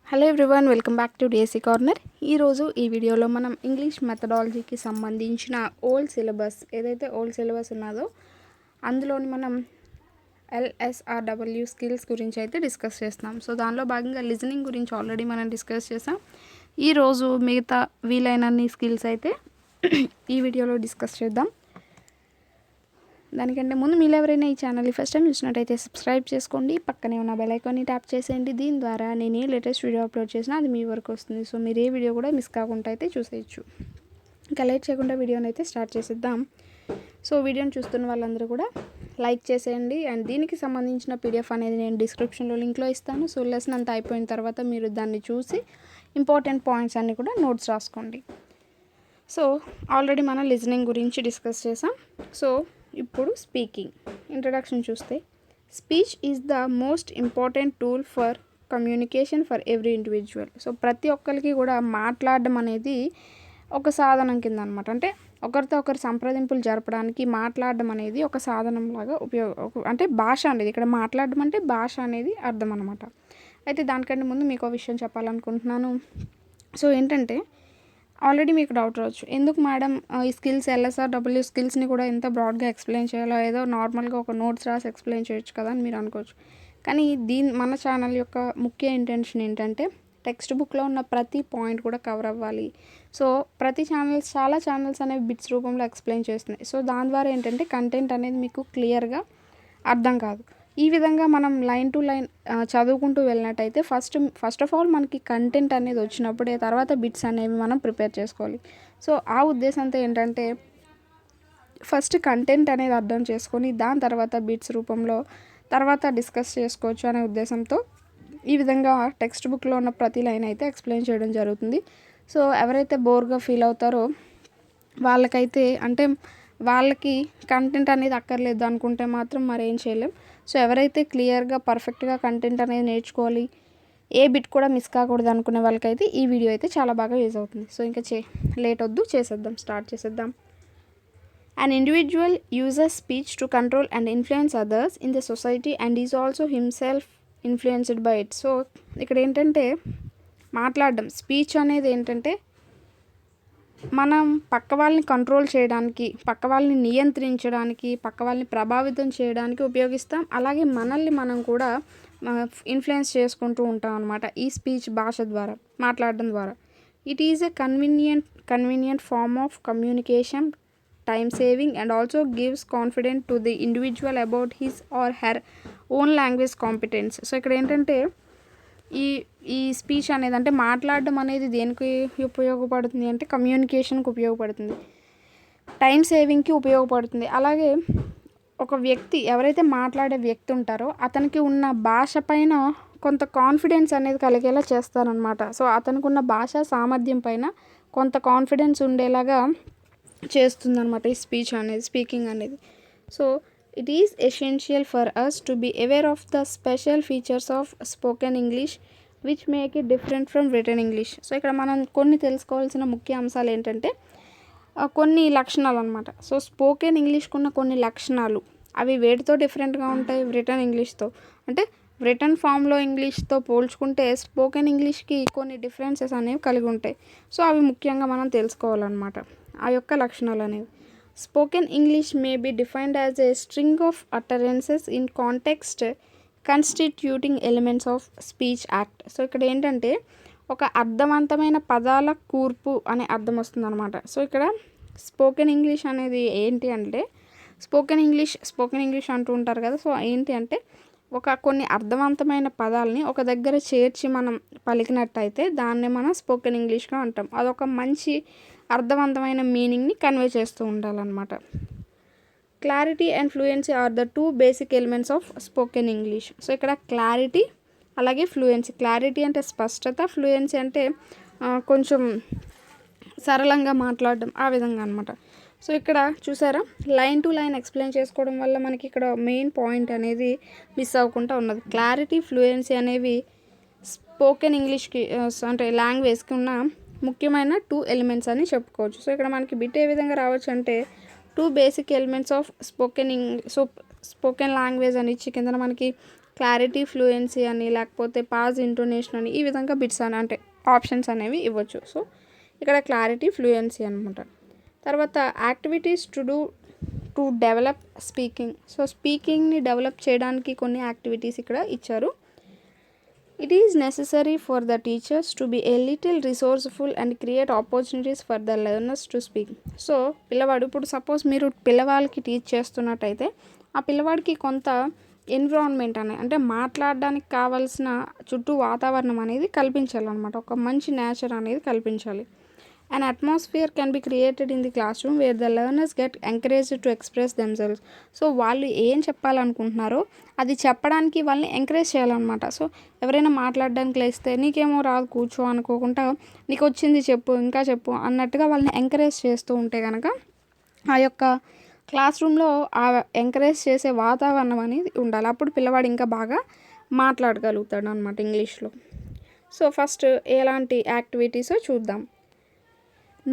Hello everyone, welcome back to DSC corner. ఈరోజు ఈ వీడియోలో మనం ఇంగ్లీష్ మెథడాలజీకి సంబంధించిన ఓల్డ్ సిలబస్ ఏదైతే ఓల్డ్ సిలబస్ ఉన్నదో అందులోని మనం LSRW స్కిల్స్ గురించి అయితే డిస్కస్ చేస్తాం. సో దానిలో భాగంగా లిజనింగ్ గురించి ఆల్రెడీ మనం డిస్కస్ చేసాం. ఈరోజు మిగతా వీలైనన్ని స్కిల్స్ అయితే ఈ వీడియోలో డిస్కస్ చేద్దాం. దానికంటే ముందు మీరు ఎవరైనా ఈ ఛానల్ని ఫస్ట్ టైం చూసినట్టయితే సబ్స్క్రైబ్ చేసుకోండి, పక్కనే ఉన్న బెల్ ఐకాన్ని ట్యాప్ చేసేయండి. దీని ద్వారా నేను ఏ లేటెస్ట్ వీడియో అప్లోడ్ చేసినా అది మీ వరకు వస్తుంది. సో మీరు ఏ వీడియో కూడా మిస్ కాకుండా అయితే చూసేయచ్చు. ఇంకా లేట్ చేయకుండా వీడియోని అయితే స్టార్ట్ చేసేద్దాం. సో వీడియోని చూస్తున్న వాళ్ళందరూ కూడా లైక్ చేసేయండి. అండ్ దీనికి సంబంధించిన PDF అనేది నేను డిస్క్రిప్షన్లో లింక్లో ఇస్తాను. సో లెసన్ అంతా అయిపోయిన తర్వాత మీరు దాన్ని చూసి ఇంపార్టెంట్ పాయింట్స్ అన్నీ కూడా నోట్స్ రాసుకోండి. సో ఆల్రెడీ మనం లిజనింగ్ గురించి డిస్కస్ చేసాం. సో ఇప్పుడు స్పీకింగ్ ఇంట్రడక్షన్ చూస్తే, speech is the most important tool for communication for every individual. So ప్రతి ఒక్కరికి కూడా మాట్లాడడం అనేది ఒక సాధనం కింద అనమాట. అంటే ఒకరితో ఒకరు సంప్రదింపులు జరపడానికి మాట్లాడడం అనేది ఒక సాధనంలాగా అంటే భాష అనేది, ఇక్కడ మాట్లాడడం అంటే భాష అనేది అర్థం అనమాట. అయితే దానికంటే ముందు మీకు ఒక విషయం చెప్పాలనుకుంటున్నాను. సో ఏంటంటే, ఆల్రెడీ మీకు డౌట్ రావచ్చు, ఎందుకు మేడం ఈ స్కిల్స్ LSRW స్కిల్స్ని కూడా ఎంత బ్రాడ్గా ఎక్స్ప్లెయిన్ చేయాలో, ఏదో నార్మల్గా ఒక నోట్స్ రాసి ఎక్స్ప్లెయిన్ చేయొచ్చు కదా అని మీరు అనుకోవచ్చు. కానీ మన ఛానల్ యొక్క ముఖ్య ఇంటెన్షన్ ఏంటంటే, టెక్స్ట్ బుక్లో ఉన్న ప్రతి పాయింట్ కూడా కవర్ అవ్వాలి. సో చాలా ఛానల్స్ అనేవి బిట్స్ రూపంలో ఎక్స్ప్లెయిన్ చేస్తున్నాయి. సో దాని ద్వారా ఏంటంటే కంటెంట్ అనేది మీకు క్లియర్గా అర్థం కాదు. ఈ విధంగా మనం లైన్ టు లైన్ చదువుకుంటూ వెళ్ళినట్టయితే ఫస్ట్ ఆఫ్ ఆల్ మనకి కంటెంట్ అనేది వచ్చినప్పుడే తర్వాత బిట్స్ అనేవి మనం ప్రిపేర్ చేసుకోవాలి. సో ఆ ఉద్దేశంతో ఏంటంటే, ఫస్ట్ కంటెంట్ అనేది అర్థం చేసుకొని దాని తర్వాత బిట్స్ రూపంలో తర్వాత డిస్కస్ చేసుకోవచ్చు అనే ఉద్దేశంతో ఈ విధంగా టెక్స్ట్ బుక్లో ఉన్న ప్రతి లైన్ అయితే ఎక్స్ప్లెయిన్ చేయడం జరుగుతుంది. సో ఎవరైతే బోర్గా ఫీల్ అవుతారో వాళ్ళకైతే, అంటే వాళ్ళకి కంటెంట్ అనేది అక్కర్లేదు అనుకుంటే మాత్రం మరేం చేయలేం. సో ఎవరైతే క్లియర్గా పర్ఫెక్ట్గా కంటెంట్ అనేది నేర్చుకోవాలి, ఏ బిట్ కూడా మిస్ కాకూడదు అనుకునే వాళ్ళకైతే ఈ వీడియో అయితే చాలా బాగా యూజ్ అవుతుంది. సో ఇంకా లేట్ వద్దు, స్టార్ట్ చేసేద్దాం. An individual uses speech to control and influence others in the society and is also himself influenced by it. So ఇక్కడ ఏంటంటే, మాట్లాడడం స్పీచ్ అనేది ఏంటంటే, మనం పక్క వాళ్ళని కంట్రోల్ చేయడానికి, పక్క వాళ్ళని నియంత్రించడానికి, పక్క వాళ్ళని ప్రభావితం చేయడానికి ఉపయోగిస్తాం. అలాగే మనల్ని మనం కూడా ఇన్ఫ్లుయెన్స్ చేసుకుంటూ ఉంటాం అన్నమాట ఈ స్పీచ్ భాష ద్వారా, మాట్లాడడం ద్వారా. It is a convenient form of communication, time saving, and also gives confidence to the individual about his or her own language competence. So ఇక్కడ ఏంటంటే, ఈ స్పీచ్ అనేది, అంటే మాట్లాడడం అనేది దేనికి ఉపయోగపడుతుంది అంటే కమ్యూనికేషన్కి ఉపయోగపడుతుంది, టైం సేవింగ్కి ఉపయోగపడుతుంది. అలాగే ఒక వ్యక్తి, ఎవరైతే మాట్లాడే వ్యక్తి ఉంటారో అతనికి ఉన్న భాష పైన కొంత కాన్ఫిడెన్స్ అనేది కలిగేలా చేస్తారనమాట. సో అతనికి ఉన్న భాషా సామర్థ్యం పైన కొంత కాన్ఫిడెన్స్ ఉండేలాగా చేస్తుందన్నమాట ఈ స్పీకింగ్ అనేది. So it is essential for us to be aware of the special features of spoken English which make it different from written English. So ఇక్కడ మనం కొన్ని తెలుసుకోవాల్సిన ముఖ్య అంశాలు ఏంటంటే, కొన్ని లక్షణాలు అనమాట. సో స్పోకెన్ ఇంగ్లీష్కి ఉన్న కొన్ని లక్షణాలు, అవి వేటితో డిఫరెంట్గా ఉంటాయి రిటన్ ఇంగ్లీష్తో, అంటే రిటన్ ఫామ్లో ఇంగ్లీష్తో పోల్చుకుంటే స్పోకెన్ ఇంగ్లీష్కి కొన్ని డిఫరెన్సెస్ అనేవి కలిగి ఉంటాయి. సో అవి ముఖ్యంగా మనం తెలుసుకోవాలన్నమాట, ఆ యొక్క లక్షణాలు అనేవి. Spoken English may be defined as a string of utterances in context constituting elements of speech act. So ఇక్కడ ఏంటంటే, ఒక అర్థవంతమైన పదాల కూర్పు అనే అర్థం వస్తుంది అనమాట. సో ఇక్కడ స్పోకెన్ ఇంగ్లీష్ అనేది ఏంటి అంటే, స్పోకెన్ ఇంగ్లీష్ అంటూ ఉంటారు కదా. సో ఏంటి అంటే, కొన్ని అర్థవంతమైన పదాలని ఒక దగ్గర చేర్చి మనం పలికినట్టయితే దాన్ని మనం స్పోకెన్ ఇంగ్లీష్గా అంటాం. అదొక మంచి అర్థవంతమైన మీనింగ్ని కన్వే చేస్తూ ఉండాలన్నమాట. Clarity and fluency are the 2 basic elements of spoken English. So ఇక్కడ క్లారిటీ అలాగే ఫ్లూయెన్సీ. క్లారిటీ అంటే స్పష్టత, ఫ్లూయెన్సీ అంటే కొంచెం సరళంగా మాట్లాడడం, ఆ విధంగా అనమాట. సో ఇక్కడ చూసారా, లైన్ టు లైన్ ఎక్స్ప్లెయిన్ చేసుకోవడం వల్ల మనకి ఇక్కడ మెయిన్ పాయింట్ అనేది మిస్ అవ్వకుండా ఉన్నది. క్లారిటీ, ఫ్లూయెన్సీ అనేవి స్పోకెన్ ఇంగ్లీష్కి అంటే లాంగ్వేజ్కి ఉన్న ముఖ్యమైన 2 ఎలిమెంట్స్ అని చెప్పుకోవచ్చు. సో ఇక్కడ మనకి బిట్ ఏ విధంగా రావచ్చు అంటే, 2 basic elements of spoken language అని ఇచ్చి కింద మనకి క్లారిటీ, ఫ్లూయెన్సీ అని, లేకపోతే పాజ్, ఇంటోనేషన్ అని, ఈ విధంగా బిట్స్ అని అంటే ఆప్షన్స్ అనేవి ఇవ్వచ్చు. సో ఇక్కడ క్లారిటీ, ఫ్లూయెన్సీ అనమాట. తర్వాత activities to develop speaking. So స్పీకింగ్ని డెవలప్ చేయడానికి కొన్ని యాక్టివిటీస్ ఇక్కడ ఇచ్చారు. It is necessary for the teachers to be a little resourceful and create opportunities for the learners to speak. So పిల్లవాడు ఇప్పుడు సపోజ్ మీరు పిల్లవాళ్ళకి టీచ్ చేస్తున్నట్టయితే ఆ పిల్లవాడికి కొంత ఎన్విరాన్మెంట్ అనేది అంటే మాట్లాడడానికి కావాల్సిన చుట్టూ వాతావరణం అనేది కల్పించాలన్నమాట. ఒక మంచి నేచర్ అనేది కల్పించాలి. An atmosphere can be created in the classroom where the learners get encouraged to express themselves. So వాళ్ళు ఏం చెప్పాలనుకుంటున్నారో అది చెప్పడానికి వాళ్ళని ఎంకరేజ్ చేయాలన్నమాట. సో ఎవరైనా మాట్లాడడానికి లేస్తే నీకేమో రాదు కూర్చో అనుకోకుండా నీకు వచ్చింది చెప్పు, ఇంకా చెప్పు అన్నట్టుగా వాళ్ళని ఎంకరేజ్ చేస్తూ ఉంటే కనుక ఆ యొక్క క్లాస్ రూమ్లో ఆ ఎంకరేజ్ చేసే వాతావరణం అనేది ఉండాలి. అప్పుడు పిల్లవాడు ఇంకా బాగా మాట్లాడగలుగుతాడు అనమాట ఇంగ్లీష్లో. సో ఫస్ట్ ఎలాంటి యాక్టివిటీసో చూద్దాం.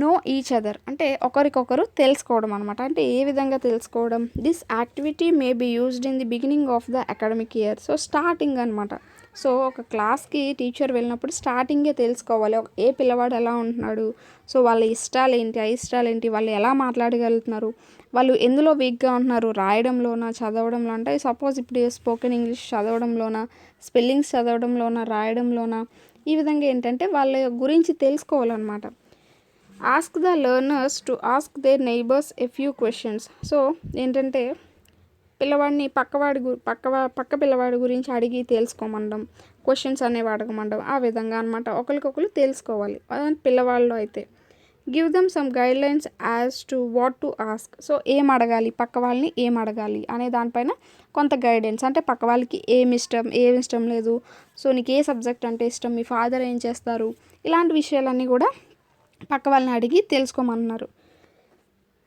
నో ఈచ్ అదర్ అంటే ఒకరికొకరు తెలుసుకోవడం అనమాట. అంటే ఏ విధంగా తెలుసుకోవడం? This activity may be used in the beginning of the academic year. So starting అనమాట. సో ఒక క్లాస్కి టీచర్ వెళ్ళినప్పుడు స్టార్టింగే తెలుసుకోవాలి ఏ పిల్లవాడు ఎలా ఉంటున్నాడు, సో వాళ్ళ ఇష్టాలు ఏంటి, అయిష్టాలు ఏంటి, వాళ్ళు ఎలా మాట్లాడగలుగుతున్నారు, వాళ్ళు ఎందులో వీక్గా ఉంటున్నారు, రాయడంలోనా చదవడంలో. అంటే సపోజ్ ఇప్పుడు స్పోకెన్ ఇంగ్లీష్ చదవడంలోనా, స్పెల్లింగ్స్ చదవడంలోనా, రాయడంలోనా, ఈ విధంగా ఏంటంటే వాళ్ళ గురించి తెలుసుకోవాలన్నమాట. Ask the learners to ask their neighbours a few questions. So ఏంటంటే పిల్లవాడిని పక్క పిల్లవాడి గురించి అడిగి తెలుసుకోమండం, క్వశ్చన్స్ అనేవి అడగమండం, ఆ విధంగా అనమాట ఒకరికొకరు తెలుసుకోవాలి పిల్లవాళ్ళు అయితే. Give them some guidelines as to what to ask. So ఏం అడగాలి, పక్క వాళ్ళని ఏం అడగాలి అనే దానిపైన కొంత గైడెన్స్. అంటే పక్క వాళ్ళకి ఏమి ఇష్టం లేదు, సో నీకు ఏ సబ్జెక్ట్ అంటే ఇష్టం, మీ ఫాదర్ ఏం చేస్తారు, ఇలాంటి విషయాలన్నీ కూడా పక్క వాళ్ళని అడిగి తెలుసుకోమన్నారు.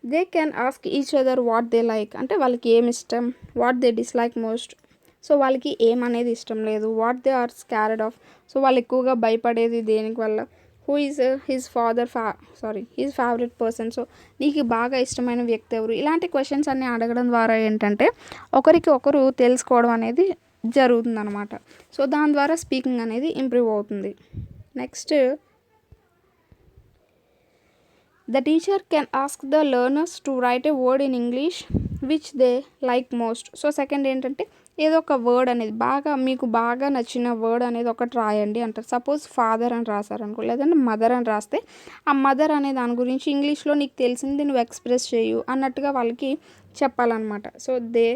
They can ask each other what they like. అంటే వాళ్ళకి ఏమి ఇష్టం, what they dislike most. So వాళ్ళకి ఏమనేది ఇష్టం లేదు, what they are scared of. So వాళ్ళు ఎక్కువగా భయపడేది దేనికి వల్ల, who is his his favourite person. So నీకు బాగా ఇష్టమైన వ్యక్తి ఎవరు. ఇలాంటి క్వశ్చన్స్ అన్నీ అడగడం ద్వారా ఏంటంటే ఒకరికి ఒకరు తెలుసుకోవడం అనేది జరుగుతుందన్నమాట. సో దాని ద్వారా స్పీకింగ్ అనేది ఇంప్రూవ్ అవుతుంది. Next the teacher can ask the learners to write a word in English which they like most. So second ఏంటంటే ఏదో ఒక వర్డ్ అనేది మీకు బాగా నచ్చిన వర్డ్ అనేది ఒకటి రాయండి అంటారు. సపోజ్ ఫాదర్ అని రాశారనుకో, లేదంటే మదర్ అని రాస్తే ఆ మదర్ అనే దాని గురించి ఇంగ్లీష్లో నీకు తెలిసింది నువ్వు ఎక్స్ప్రెస్ చేయు అన్నట్టుగా వాళ్ళకి చెప్పాలన్నమాట. So they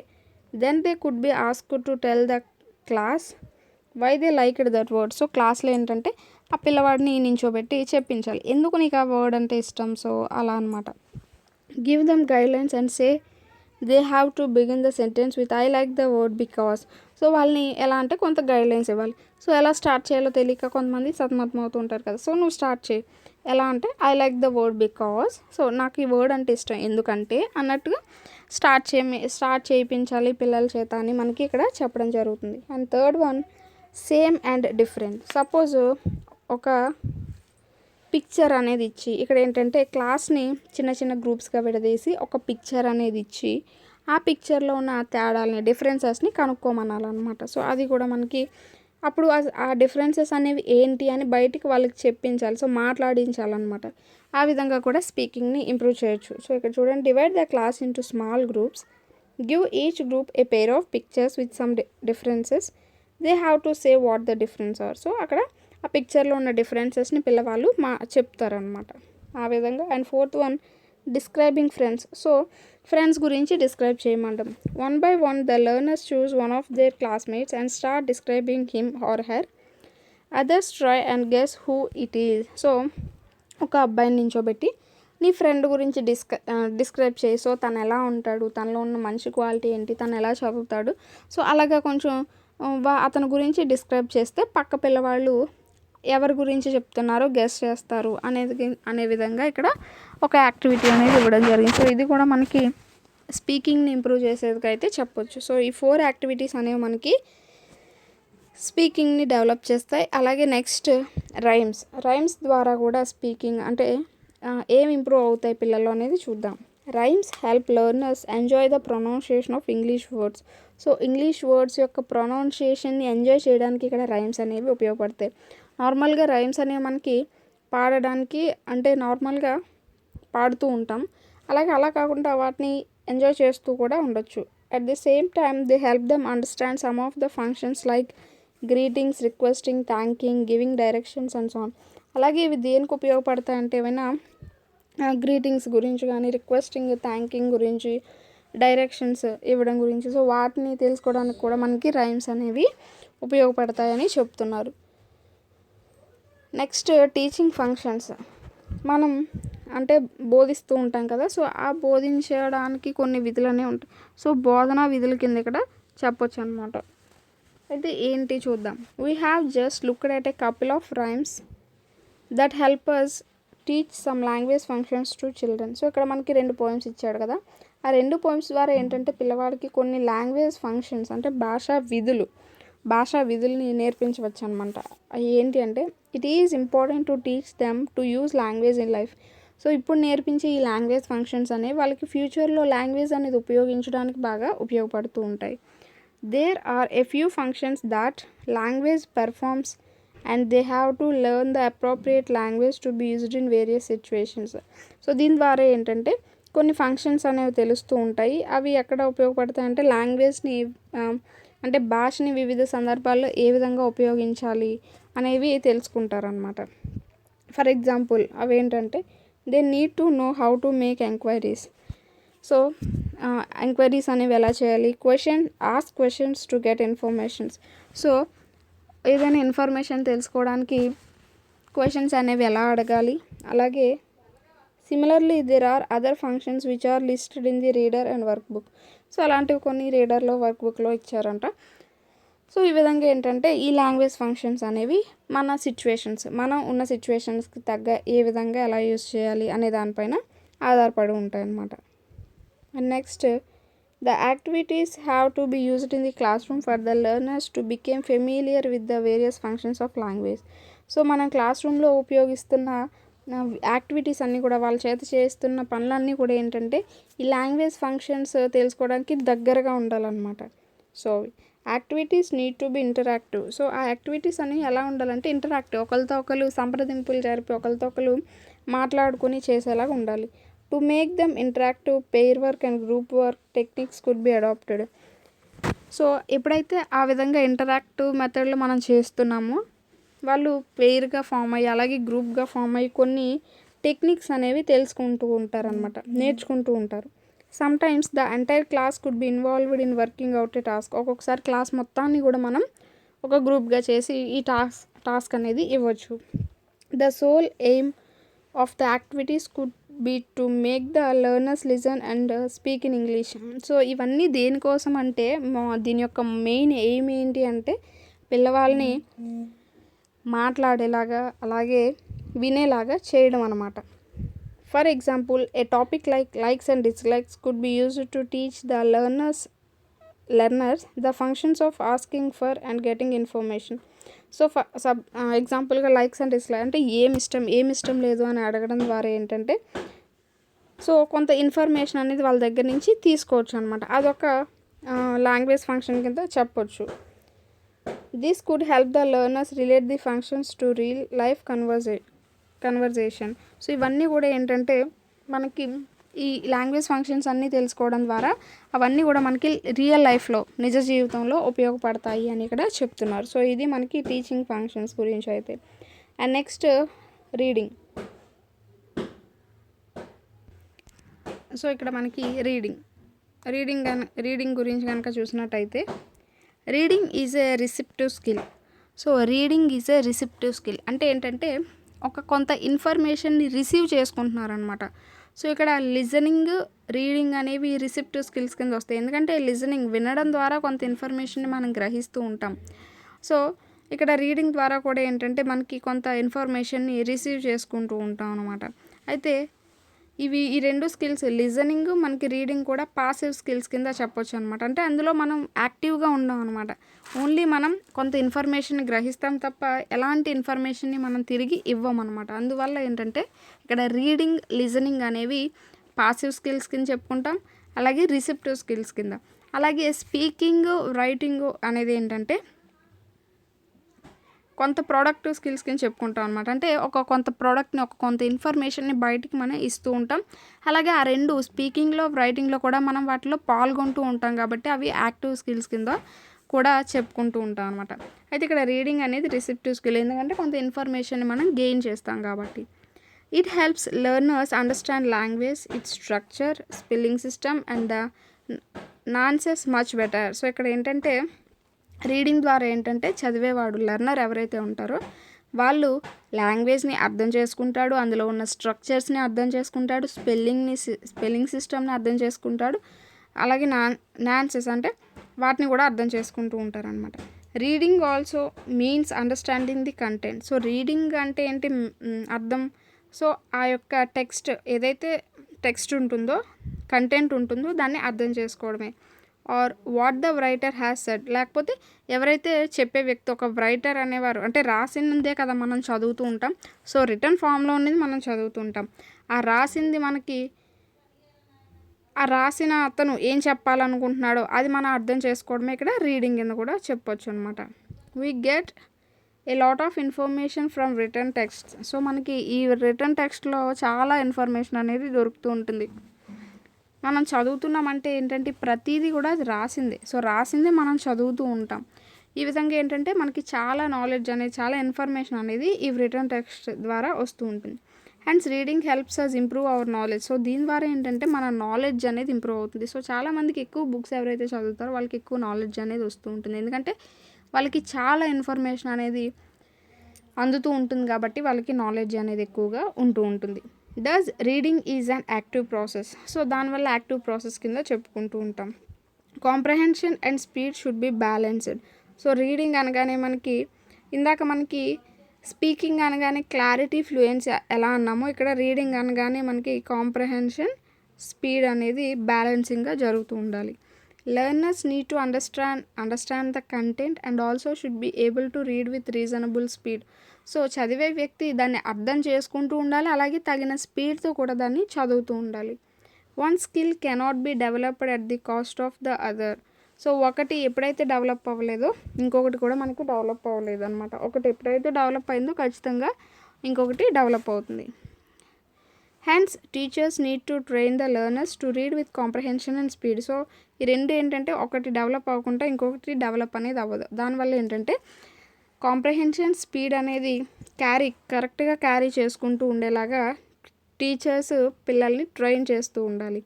could be ask to tell the class why they liked that word. So క్లాస్లో ఏంటంటే ఆ పిల్లవాడిని నించోబెట్టి చెప్పించాలి ఎందుకు నీకు ఆ వర్డ్ అంటే ఇష్టం. సో అలా అనమాట. Give them guidelines and say they have to begin the sentence with I like the word because. So వాళ్ళని ఎలా అంటే కొంత గైడ్లైన్స్ ఇవ్వాలి. సో ఎలా స్టార్ట్ చేయాలో తెలియక కొంతమంది సతమతం అవుతూ ఉంటారు కదా. సో నువ్వు స్టార్ట్ చేయి. ఎలా అంటే I like the word because. So నాకు ఈ వర్డ్ అంటే ఇష్టం ఎందుకంటే అన్నట్టుగా స్టార్ట్ చేయించాలి పిల్లల చేత అని మనకి ఇక్కడ చెప్పడం జరుగుతుంది. And third one same and different. Suppose ఒక పిక్చర్ అనేది ఇచ్చి ఇక్కడ ఏంటంటే క్లాస్ని చిన్న చిన్న గ్రూప్స్గా విడదీసి ఒక పిక్చర్ అనేది ఇచ్చి ఆ పిక్చర్లో ఉన్న తేడాలని డిఫరెన్సెస్ని కనుక్కోమనాలన్నమాట. సో అది కూడా మనకి అప్పుడు ఆ డిఫరెన్సెస్ అనేవి ఏంటి అని బయటికి వాళ్ళకి చెప్పించాలి. సో మాట్లాడించాలన్నమాట. ఆ విధంగా కూడా స్పీకింగ్ని ఇంప్రూవ్ చేయొచ్చు. సో ఇక్కడ చూడండి, divide the class into small groups, give each group a pair of pictures with some differences, they have to say what the difference are. So అక్కడ ఆ పిక్చర్లో ఉన్న డిఫరెన్సెస్ని పిల్లవాళ్ళు చెప్తారనమాట ఆ విధంగా. And fourth one describing friends. So friends గురించి డిస్క్రైబ్ చేయమంటాం. One by one the learners choose one of their classmates and start describing him or her. Others try and guess who it is. So ఒక అబ్బాయిని నించోబెట్టి నీ friend గురించి describe చేయి. So తను ఎలా ఉంటాడు, తనలో ఉన్న మంచి క్వాలిటీ ఏంటి, తను ఎలా చదువుతాడు, సో అలాగా కొంచెం అతని గురించి డిస్క్రైబ్ చేస్తే పక్క పిల్లవాళ్ళు ఎవరి గురించి చెప్తున్నారో గెస్ చేస్తారు అనే విధంగా ఇక్కడ ఒక యాక్టివిటీ అనేది ఇవ్వడం జరిగింది. సో ఇది కూడా మనకి స్పీకింగ్ని ఇంప్రూవ్ చేసేదికైతే చెప్పొచ్చు. సో ఈ 4 యాక్టివిటీస్ అనేవి మనకి స్పీకింగ్ని డెవలప్ చేస్తాయి. అలాగే నెక్స్ట్ రైమ్స్ ద్వారా కూడా స్పీకింగ్ అంటే ఏం ఇంప్రూవ్ అవుతాయి పిల్లలు అనేది చూద్దాం. Rhymes help learners enjoy the pronunciation of English words. So English words యొక్క ప్రొనౌన్సియేషన్ని ఎంజాయ్ చేయడానికి ఇక్కడ రైమ్స్ అనేవి ఉపయోగపడతాయి. నార్మల్గా రైమ్స్ అనేవి మనకి పాడడానికి అంటే నార్మల్గా పాడుతూ ఉంటాం, అలాగే అలా కాకుండా వాటిని ఎంజాయ్ చేస్తూ కూడా ఉండొచ్చు. At the same time they help them understand some of the functions like greetings, requesting, thanking, giving directions and so on. అలాగే ఇవి దేనికి ఉపయోగపడతాయంటే ఏమైనా గ్రీటింగ్స్ గురించి కానీ, రిక్వెస్టింగ్, థ్యాంకింగ్ గురించి, డైరెక్షన్స్ ఇవ్వడం గురించి, సో వాటిని తెలుసుకోవడానికి కూడా మనకి రైమ్స్ అనేవి ఉపయోగపడతాయని చెప్తున్నారు. Next teaching functions. మనం అంటే బోధిస్తూ ఉంటాం కదా, సో ఆ బోధించడానికి కొన్ని విధులు అనేవి ఉంటాయి. సో బోధనా విధుల కింద ఇక్కడ చెప్పొచ్చు అనమాట. అయితే ఏంటి చూద్దాం. We have just looked at a couple of rhymes that help us teach some language functions to children. So ఇక్కడ మనకి 2 పోయమ్స్ ఇచ్చాడు కదా, ఆ 2 పోయమ్స్ ద్వారా ఏంటంటే పిల్లవాడికి కొన్ని లాంగ్వేజ్ ఫంక్షన్స్ అంటే భాషా విధుల్ని నేర్పించవచ్చు అనమాట. అవి ఏంటి అంటే it is important to teach them to use language in life. So ఇప్పుడు నేర్పించే ఈ లాంగ్వేజ్ ఫంక్షన్స్ అనేవి వాళ్ళకి ఫ్యూచర్లో లాంగ్వేజ్ అనేది ఉపయోగించడానికి బాగా ఉపయోగపడుతూ ఉంటాయి. There are a few functions that language performs and they have to learn the appropriate language to be used in various situations. So దీని ద్వారా ఏంటంటే కొన్ని ఫంక్షన్స్ అనేవి తెలుస్తూ ఉంటాయి. అవి ఎక్కడ ఉపయోగపడతాయి అంటే లాంగ్వేజ్ని అంటే భాషని వివిధ సందర్భాల్లో ఏ విధంగా ఉపయోగించాలి అనేవి తెలుసుకుంటారనమాట. ఫర్ ఎగ్జాంపుల్ అవి ఏంటంటే they need to know how to make enquiries. So enquiries అనేవి ఎలా చేయాలి, ask questions to get informations. So ఏదైనా ఇన్ఫర్మేషన్ తెలుసుకోవడానికి క్వశ్చన్స్ అనేవి ఎలా అడగాలి. అలాగే similarly there are other functions which are listed in the reader and workbook. So అలాంటివి కొన్ని రీడర్లో వర్క్ బుక్లో ఇచ్చారంట. సో ఈ విధంగా ఏంటంటే ఈ లాంగ్వేజ్ ఫంక్షన్స్ అనేవి మనం ఉన్న సిచ్యువేషన్స్కి తగ్గ ఏ విధంగా ఎలా యూజ్ చేయాలి అనే దానిపైన ఆధారపడి ఉంటాయి అన్నమాట. And next the activities have to be used in the class room for the learners to became familiar with the various functions of language. So మనం క్లాస్ రూమ్లో ఉపయోగిస్తున్న యాక్టివిటీస్ అన్నీ కూడా వాళ్ళ చేత చేస్తున్న పనులన్నీ కూడా ఏంటంటే ఈ లాంగ్వేజ్ ఫంక్షన్స్ తెలుసుకోవడానికి దగ్గరగా ఉండాలన్నమాట. So activities need to be interactive. So ఆ యాక్టివిటీస్ అనేవి ఎలా ఉండాలంటే ఇంటరాక్టివ్, ఒకరితో ఒకరు సంప్రదింపులు జరిపి ఒకరితో ఒకరు మాట్లాడుకొని చేసేలాగా ఉండాలి. To make them interactive, pair work and group work techniques could be adapted. So ఎప్పుడైతే ఆ విధంగా ఇంటరాక్టివ్ మెథడ్లో మనం చేస్తున్నామో వాళ్ళు పెయిర్గా ఫామ్ అయ్యి అలాగే గ్రూప్గా ఫామ్ అయ్యి కొన్ని టెక్నిక్స్ అనేవి తెలుసుకుంటూ ఉంటారనమాట, నేర్చుకుంటూ ఉంటారు. Sometimes the entire class could be involved in working out A task. ఒక్కొక్కసారి క్లాస్ మొత్తాన్ని కూడా మనం ఒక గ్రూప్గా చేసి ఈ టాస్క్ అనేది ఇవ్వచ్చు. The sole aim of the activities could be to make the learners listen and speak in English. So ఇవన్నీ దేనికోసం అంటే దీని యొక్క మెయిన్ ఎయిమ్ ఏంటి అంటే పిల్లవాళ్ళని మాట్లాడేలాగా అలాగే వినేలాగా చేయడం అన్నమాట. For example A topic likes and dislikes could be used to teach the learners the functions of asking for and getting information. So ఎగ్జాంపుల్గా లైక్స్ అండ్ డిస్లైక్ అంటే ఏమి ఇష్టం లేదు అని అడగడం ద్వారా ఏంటంటే సో కొంత ఇన్ఫర్మేషన్ అనేది వాళ్ళ దగ్గర నుంచి తీసుకోవచ్చు అనమాట. అదొక లాంగ్వేజ్ ఫంక్షన్ కింద చెప్పొచ్చు. This could help the learners relate the functions to real life conversation. So ఇవన్నీ కూడా ఏంటంటే మనకి ఈ లాంగ్వేజ్ ఫంక్షన్స్ అన్నీ తెలుసుకోవడం ద్వారా అవన్నీ కూడా మనకి రియల్ లైఫ్లో నిజ జీవితంలో ఉపయోగపడతాయి అని ఇక్కడ చెప్తున్నారు. సో ఇది మనకి టీచింగ్ ఫంక్షన్స్ గురించి అయితే. And next reading. సో ఇక్కడ మనకి రీడింగ్ గురించి కనుక చూసినట్టయితే reading is a receptive skill. So reading is a receptive skill అంటే ఏంటంటే కొంత ఇన్ఫర్మేషన్ని రిసీవ్ చేసుకుంటున్నారనమాట. సో ఇక్కడ లిజనింగ్, రీడింగ్ అనేవి రిసెప్టివ్ స్కిల్స్ కింద వస్తాయి. ఎందుకంటే లిజనింగ్ వినడం ద్వారా కొంత ఇన్ఫర్మేషన్ని మనం గ్రహిస్తూ ఉంటాం. సో ఇక్కడ రీడింగ్ ద్వారా కూడా ఏంటంటే మనకి కొంత ఇన్ఫర్మేషన్ని రిసీవ్ చేసుకుంటూ ఉంటాం అనమాట. అయితే ఈ 2 స్కిల్స్ లిజనింగ్ మనకి రీడింగ్ కూడా పాసివ్ స్కిల్స్ కింద చెప్పొచ్చు అనమాట. అంటే అందులో మనం యాక్టివ్గా ఉండం అనమాట. ఓన్లీ మనం కొంత ఇన్ఫర్మేషన్ గ్రహిస్తాం తప్ప ఎలాంటి ఇన్ఫర్మేషన్ని మనం తిరిగి ఇవ్వమన్నమాట. అందువల్ల ఏంటంటే ఇక్కడ రీడింగ్, లిజనింగ్ అనేవి పాసివ్ స్కిల్స్ కింద చెప్పుకుంటాం, అలాగే రిసెప్టివ్ స్కిల్స్ కింద. అలాగే స్పీకింగ్, రైటింగ్ అనేది ఏంటంటే కొంత ప్రొడక్టివ్ స్కిల్స్ కింద చెప్పుకుంటాం అనమాట. అంటే కొంత ప్రోడక్ట్ని, కొంత ఇన్ఫర్మేషన్ని బయటికి మనం ఇస్తూ ఉంటాం. అలాగే ఆ రెండు స్పీకింగ్లో, రైటింగ్లో కూడా మనం వాటిలో పాల్గొంటూ ఉంటాం కాబట్టి అవి యాక్టివ్ స్కిల్స్ కింద కూడా చెప్పుకుంటూ ఉంటాం అనమాట. అయితే ఇక్కడ రీడింగ్ అనేది రిసెప్టివ్ స్కిల్, ఎందుకంటే కొంత ఇన్ఫర్మేషన్ని మనం గెయిన్ చేస్తాం కాబట్టి. It helps learners understand language, it's structure, spelling system and the nonsense much better. So ఇక్కడ ఏంటంటే రీడింగ్ ద్వారా ఏంటంటే చదివేవాడు, లెర్నర్ ఎవరైతే ఉంటారో వాళ్ళు లాంగ్వేజ్ని అర్థం చేసుకుంటాడు, అందులో ఉన్న స్ట్రక్చర్స్ని అర్థం చేసుకుంటాడు, స్పెల్లింగ్ సిస్టమ్ని అర్థం చేసుకుంటాడు, అలాగే నాన్సెస్ అంటే వాటిని కూడా అర్థం చేసుకుంటూ ఉంటారనమాట. Reading also means understanding the content. So reading అంటే ఏంటి అర్థం, సో ఆ యొక్క టెక్స్ట్ ఏదైతే టెక్స్ట్ ఉంటుందో, కంటెంట్ ఉంటుందో దాన్ని అర్థం చేసుకోవడమే. Or what the writer has said, లేకపోతే ఎవరైతే చెప్పే వ్యక్తి, ఒక రైటర్ అనేవారు అంటే రాసిందే కదా మనం చదువుతూ ఉంటాం. సో రిటర్న్ ఫామ్లో ఉన్నది మనం చదువుతూ ఉంటాం. ఆ రాసింది మనకి, ఆ రాసిన అతను ఏం చెప్పాలనుకుంటున్నాడో అది మనం అర్థం చేసుకోవడమే ఇక్కడ రీడింగ్ కింద కూడా చెప్పొచ్చు అనమాట. We get a lot of information from return text. So మనకి ఈ రిటర్న్ టెక్స్ట్లో చాలా ఇన్ఫర్మేషన్ అనేది దొరుకుతూ ఉంటుంది. మనం చదువుతున్నామంటే ఏంటంటే ప్రతిదీ కూడా అది రాసిందే. సో రాసిందే మనం చదువుతూ ఉంటాం. ఈ విధంగా ఏంటంటే మనకి చాలా నాలెడ్జ్ అనేది, చాలా ఇన్ఫర్మేషన్ అనేది ఈ రిటర్న్ టెక్స్ట్ ద్వారా వస్తూ ఉంటుంది. Hence reading helps us improve our knowledge. So దీని ద్వారా ఏంటంటే మన నాలెడ్జ్ అనేది ఇంప్రూవ్ అవుతుంది. సో చాలామందికి ఎక్కువ బుక్స్ ఎవరైతే చదువుతారో వాళ్ళకి ఎక్కువ నాలెడ్జ్ అనేది వస్తూ ఉంటుంది, ఎందుకంటే వాళ్ళకి చాలా ఇన్ఫర్మేషన్ అనేది అందుతూ ఉంటుంది కాబట్టి వాళ్ళకి నాలెడ్జ్ అనేది ఎక్కువగా ఉంటూ ఉంటుంది. Does reading is an active process. So దానివల్ల యాక్టివ్ ప్రాసెస్ కింద చెప్పుకుంటూ ఉంటాం. Comprehension and speed should be balanced. So reading అనగానే మనకి స్పీకింగ్ అనగానే క్లారిటీ, ఫ్లూయెన్సీ ఎలా అన్నామో, ఇక్కడ రీడింగ్ అనగానే మనకి కాంప్రహెన్షన్, స్పీడ్ అనేది బ్యాలెన్సింగ్గా జరుగుతూ ఉండాలి. Learners need to understand the content and also should be able to read with reasonable speed. So చదివే వ్యక్తి దాన్ని అర్థం చేసుకుంటూ ఉండాలి, అలాగే తగిన స్పీడ్తో కూడా దాన్ని చదువుతూ ఉండాలి. One skill cannot be developed at the cost of the other. So ఒకటి ఎప్పుడైతే డెవలప్ అవ్వలేదో ఇంకొకటి కూడా మనకు డెవలప్ అవ్వలేదు అనమాట. ఒకటి ఎప్పుడైతే డెవలప్ అయిందో ఖచ్చితంగా ఇంకొకటి డెవలప్ అవుతుంది. Hence teachers need to train the learners to read with comprehension and speed. So ఈ రెండు ఏంటంటే ఒకటి డెవలప్ అవ్వకుండా ఇంకొకటి డెవలప్ అనేది అవ్వదు. దానివల్ల ఏంటంటే కాంప్రహెన్షన్, స్పీడ్ అనేది కరెక్ట్గా క్యారీ చేసుకుంటూ ఉండేలాగా టీచర్స్ పిల్లల్ని ట్రైన్ చేస్తూ ఉండాలి.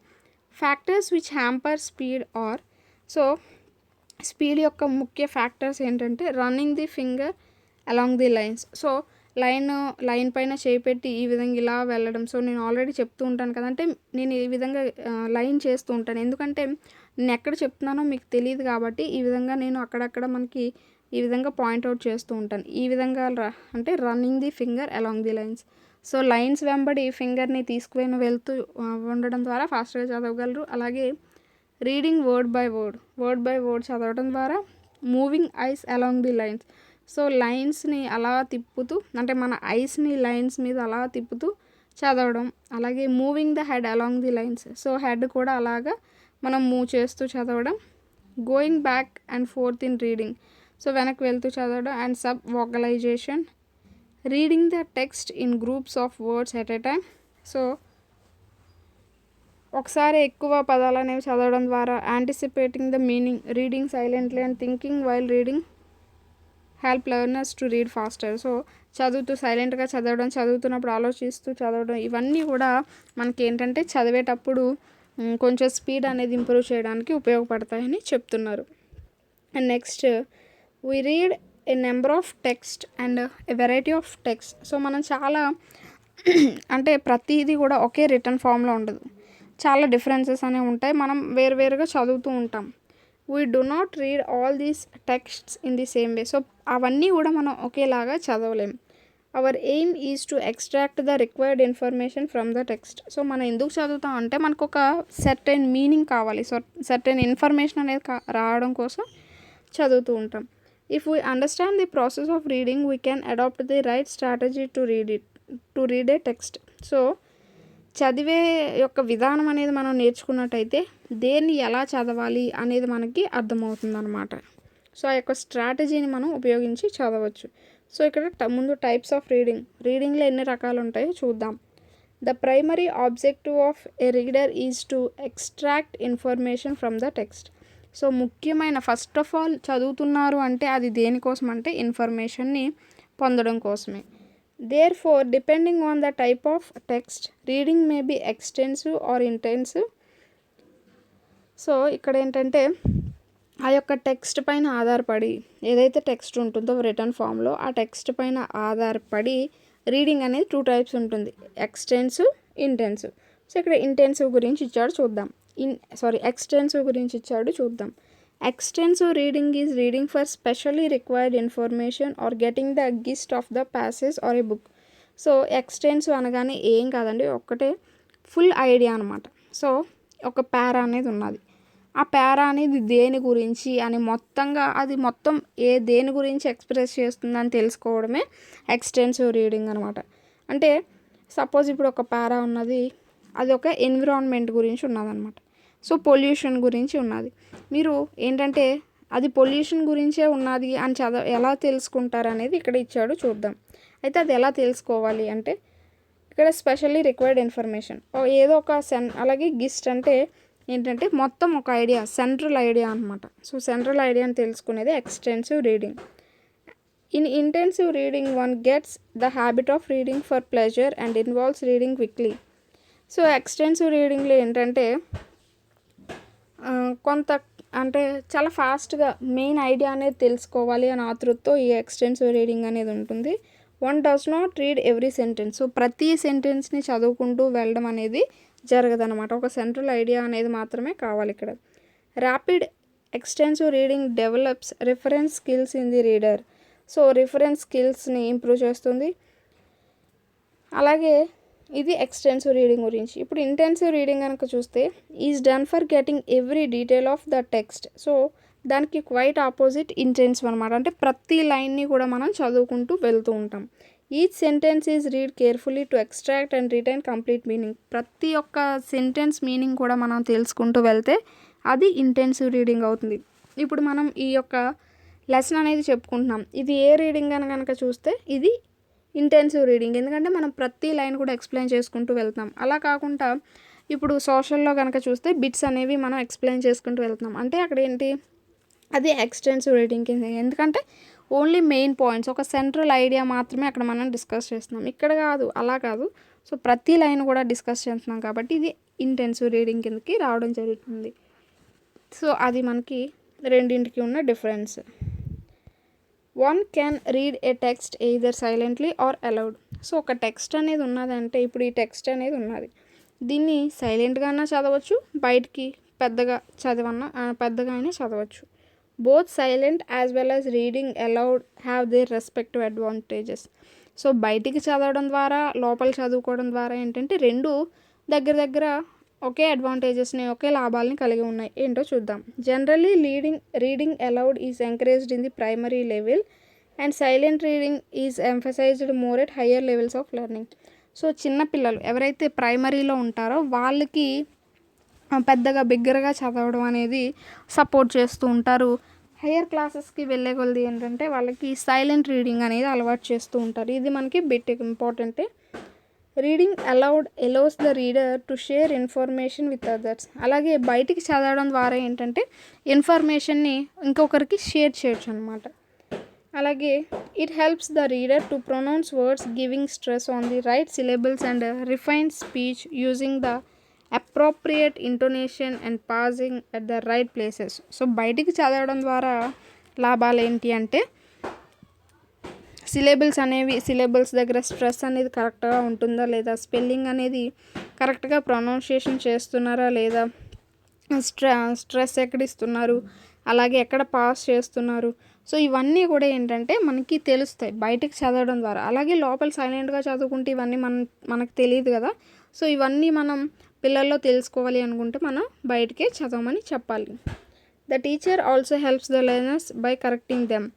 Factors which hamper speed are, so speed యొక్క ముఖ్య ఫ్యాక్టర్స్ ఏంటంటే running the finger along the lines. So line పైన చేపెట్టి ఈ విధంగా ఇలా వెళ్ళడం. సో నేను ఆల్రెడీ చెప్తూ ఉంటాను కదంటే నేను ఈ విధంగా లైన్ చేస్తూ ఉంటాను, ఎందుకంటే నేను ఎక్కడ చెప్తున్నానో మీకు తెలియదు కాబట్టి ఈ విధంగా నేను అక్కడక్కడ మనకి ఈ విధంగా పాయింట్అవుట్ చేస్తూ ఉంటాను. ఈ విధంగా అంటే running the finger along the lines. So lines వెంబడి ఫింగర్ని వెళ్తూ ఉండడం ద్వారా ఫాస్ట్గా చదవగలరు. అలాగే రీడింగ్ వర్డ్ బై వర్డ్ చదవడం ద్వారా moving eyes along the lines. So లైన్స్ని అలా తిప్పుతూ, అంటే మన ఐస్ని లైన్స్ మీద అలా తిప్పుతూ చదవడం. అలాగే moving the head along the lines. So head కూడా అలాగా మనం మూవ్ చేస్తూ చదవడం. Going back and forth in reading. So వెనక్కి వెళ్తూ చదవడం. And subvocalization, reading the text in groups of words at a time. So ఒకసారి ఎక్కువ పదాలు అనేవి చదవడం ద్వారా anticipating the meaning, reading silently and thinking while reading help learners to read faster. So చదువుతూ సైలెంట్గా చదవడం, చదువుతున్నప్పుడు ఆలోచిస్తూ చదవడం, ఇవన్నీ కూడా మనకి ఏంటంటే చదివేటప్పుడు కొంచెం స్పీడ్ అనేది ఇంప్రూవ్ చేయడానికి ఉపయోగపడతాయని చెప్తున్నారు. And next we read a number of text and a variety of text. So మనం చాలా అంటే ప్రతిదీ కూడా ఒకే రిటర్న్ ఫామ్లో ఉండదు, చాలా డిఫరెన్సెస్ అనేవి ఉంటాయి. మనం వేరువేరుగా చదువుతూ ఉంటాం. We do not read all these texts in the same way. So అవన్నీ కూడా మనం ఒకేలాగా చదవలేము. Our aim is to extract the required information from the text. So మనం ఎందుకు చదువుతాం అంటే మనకు ఒక సర్టెన్ మీనింగ్ కావాలి, సో సర్టెన్ ఇన్ఫర్మేషన్ అనేది రావడం కోసం చదువుతూ ఉంటాం. If we understand the process of reading, we can adopt the right strategy to read a text. So చదివే యొక్క విధానం అనేది మనం నేర్చుకున్నట్టయితే దేన్ని ఎలా చదవాలి అనేది మనకి అర్థమవుతుందన్నమాట. సో ఆ యొక్క స్ట్రాటజీని మనం ఉపయోగించి చదవచ్చు. సో ఇక్కడ ముందు టైప్స్ ఆఫ్ రీడింగ్లో ఎన్ని రకాలు ఉంటాయో చూద్దాం. The primary objective of A reader is to extract information from the text. So ముఖ్యమైన ఫస్ట్ ఆఫ్ ఆల్ చదువుతున్నారు అంటే అది దేనికోసం అంటే ఇన్ఫర్మేషన్ని పొందడం కోసమే. Therefore, depending on the type of text, reading may be extensive or intensive. So ఇక్కడ ఏంటంటే ఆ యొక్క టెక్స్ట్ పైన ఆధారపడి ఏదైతే టెక్స్ట్ ఉంటుందో రిటర్న్ ఫామ్లో ఆ టెక్స్ట్ పైన ఆధారపడి రీడింగ్ అనేది 2 టైప్స్ ఉంటుంది, ఎక్స్టెన్సివ్, ఇంటెన్సివ్. సో ఇక్కడ ఇంటెన్సివ్ గురించి ఇచ్చాడు చూద్దాం. ఎక్స్టెన్సివ్ గురించి ఇచ్చాడు చూద్దాం. Extensive reading is reading for specially required information or getting the gist of the passage or a book. So extensive అనగానే ఏం కాదండి, ఒక్కటే ఫుల్ ఐడియా అనమాట. సో ఒక పారా అనేది ఉన్నది, ఆ పారా అనేది దేని గురించి అని మొత్తంగా అది మొత్తం దేని గురించి ఎక్స్ప్రెస్ చేస్తుందని తెలుసుకోవడమే ఎక్స్టెన్సివ్ రీడింగ్ అనమాట. అంటే సపోజ్ ఇప్పుడు ఒక పారా ఉన్నది, అది ఒక ఎన్విరాన్మెంట్ గురించి ఉన్నదన్నమాట. సో పొల్యూషన్ గురించి ఉన్నది. మీరు ఏంటంటే అది పొల్యూషన్ గురించే ఉన్నది అని ఎలా తెలుసుకుంటారు అనేది ఇక్కడ ఇచ్చాడు చూద్దాం. అయితే అది ఎలా తెలుసుకోవాలి అంటే ఇక్కడ స్పెషల్లీ రిక్వైర్డ్ ఇన్ఫర్మేషన్ ఏదో ఒక అలాగే గిస్ట్ అంటే ఏంటంటే మొత్తం ఒక ఐడియా, సెంట్రల్ ఐడియా అనమాట. సో సెంట్రల్ ఐడియాని తెలుసుకునేది extensive reading. In intensive reading one gets the habit of reading for pleasure and involves reading quickly. So extensive రీడింగ్లో ఏంటంటే కొంత అంటే చాలా ఫాస్ట్గా మెయిన్ ఐడియా అనేది తెలుసుకోవాలి అని ఆతృతతో ఈ ఎక్స్టెన్సివ్ రీడింగ్ అనేది ఉంటుంది. One does not read every sentence. So ప్రతి సెంటెన్స్ని చదువుకుంటూ వెళ్ళడం అనేది జరగదనమాట, ఒక సెంట్రల్ ఐడియా అనేది మాత్రమే కావాలి ఇక్కడ. Rapid extensive reading develops reference skills in the reader. So reference స్కిల్స్ని ఇంప్రూవ్ చేస్తుంది. అలాగే ఇది ఎక్స్టెన్సివ్ రీడింగ్ గురించి. ఇప్పుడు ఇంటెన్సివ్ రీడింగ్ కనుక చూస్తే is done for getting every detail of the text. So దానికి క్వైట్ ఆపోజిట్ ఇంటెన్సివ్ అనమాట. అంటే ప్రతి లైన్ని కూడా మనం చదువుకుంటూ వెళ్తూ ఉంటాం. Each sentence is read carefully to extract and retain complete meaning. ప్రతి ఒక్క సెంటెన్స్ మీనింగ్ కూడా మనం తెలుసుకుంటూ వెళ్తే అది ఇంటెన్సివ్ రీడింగ్ అవుతుంది. ఇప్పుడు మనం ఈ యొక్క లెసన్ అనేది చెప్పుకుంటున్నాం, ఇది ఏ రీడింగ్ అని కనుక చూస్తే ఇది ఇంటెన్సివ్ రీడింగ్. ఎందుకంటే మనం ప్రతి లైన్ కూడా ఎక్స్ప్లెయిన్ చేసుకుంటూ వెళ్తాం. అలా కాకుండా ఇప్పుడు సోషల్లో కనుక చూస్తే బిట్స్ అనేవి మనం ఎక్స్ప్లెయిన్ చేసుకుంటూ వెళ్తున్నాం, అంటే అక్కడ ఏంటి అది ఎక్స్టెన్సివ్ రీడింగ్ కింద. ఎందుకంటే ఓన్లీ మెయిన్ పాయింట్స్, ఒక సెంట్రల్ ఐడియా మాత్రమే అక్కడ మనం డిస్కస్ చేస్తున్నాం. ఇక్కడ కాదు, అలా కాదు. సో ప్రతి లైన్ కూడా డిస్కస్ చేస్తున్నాం కాబట్టి ఇది ఇంటెన్సివ్ రీడింగ్ కిందకి రావడం జరుగుతుంది. సో అది మనకి రెండింటికి ఉన్న difference. One can read a text either silently or aloud. So ఒక టెక్స్ట్ అనేది ఉన్నదంటే ఇప్పుడు ఈ టెక్స్ట్ అనేది ఉన్నది, దీన్ని సైలెంట్గా అయినా చదవచ్చు, బయటికి పెద్దగా అయినా చదవచ్చు. Both silent as well as reading allowed have their respective advantages. So బయటికి చదవడం ద్వారా లోపల చదువుకోవడం ద్వారా ఏంటంటే రెండు దగ్గర ఒకే అడ్వాంటేజెస్ని, ఒకే లాభాలని కలిగి ఉన్నాయి. ఏంటో చూద్దాం. Generally reading allowed is encouraged in the primary level and silent reading is emphasised more at higher levels of learning. So చిన్నపిల్లలు ఎవరైతే ప్రైమరీలో ఉంటారో వాళ్ళకి పెద్దగా బిగ్గరగా చదవడం అనేది సపోర్ట్ చేస్తూ ఉంటారు. హయ్యర్ క్లాసెస్కి వెళ్ళే కొలది ఏంటంటే వాళ్ళకి సైలెంట్ రీడింగ్ అనేది అలవాటు చేస్తూ ఉంటారు. ఇది మనకి బిట్ ఇంపార్టెంటే. Reading allowed ఎలోస్ the reader to share information with others. అలాగే బయటికి చదవడం ద్వారా ఏంటంటే ఇన్ఫర్మేషన్ని ఇంకొకరికి షేర్ చేయొచ్చు అనమాట. అలాగే it helps the reader to pronounce words giving stress on the right syllables and refine speech using the appropriate intonation and pausing at the right places. So బయటికి చదవడం ద్వారా లాభాలు ఏంటి అంటే సిలబుల్స్ దగ్గర స్ట్రెస్ అనేది కరెక్ట్గా ఉంటుందా లేదా, స్పెల్లింగ్ అనేది కరెక్ట్గా ప్రొనౌన్సియేషన్ చేస్తున్నారా లేదా, స్ట్రెస్ ఎక్కడ ఇస్తున్నారు, అలాగే ఎక్కడ పాస్ చేస్తున్నారు. సో ఇవన్నీ కూడా ఏంటంటే మనకి తెలుస్తాయి బయటికి చదవడం ద్వారా. అలాగే లోపల సైలెంట్గా చదువుకుంటే ఇవన్నీ మనకు తెలియదు కదా. సో ఇవన్నీ మనం పిల్లల్లో తెలుసుకోవాలి అనుకుంటే మనం బయటికే చదవమని చెప్పాలి. The teacher also helps the learners by correcting them.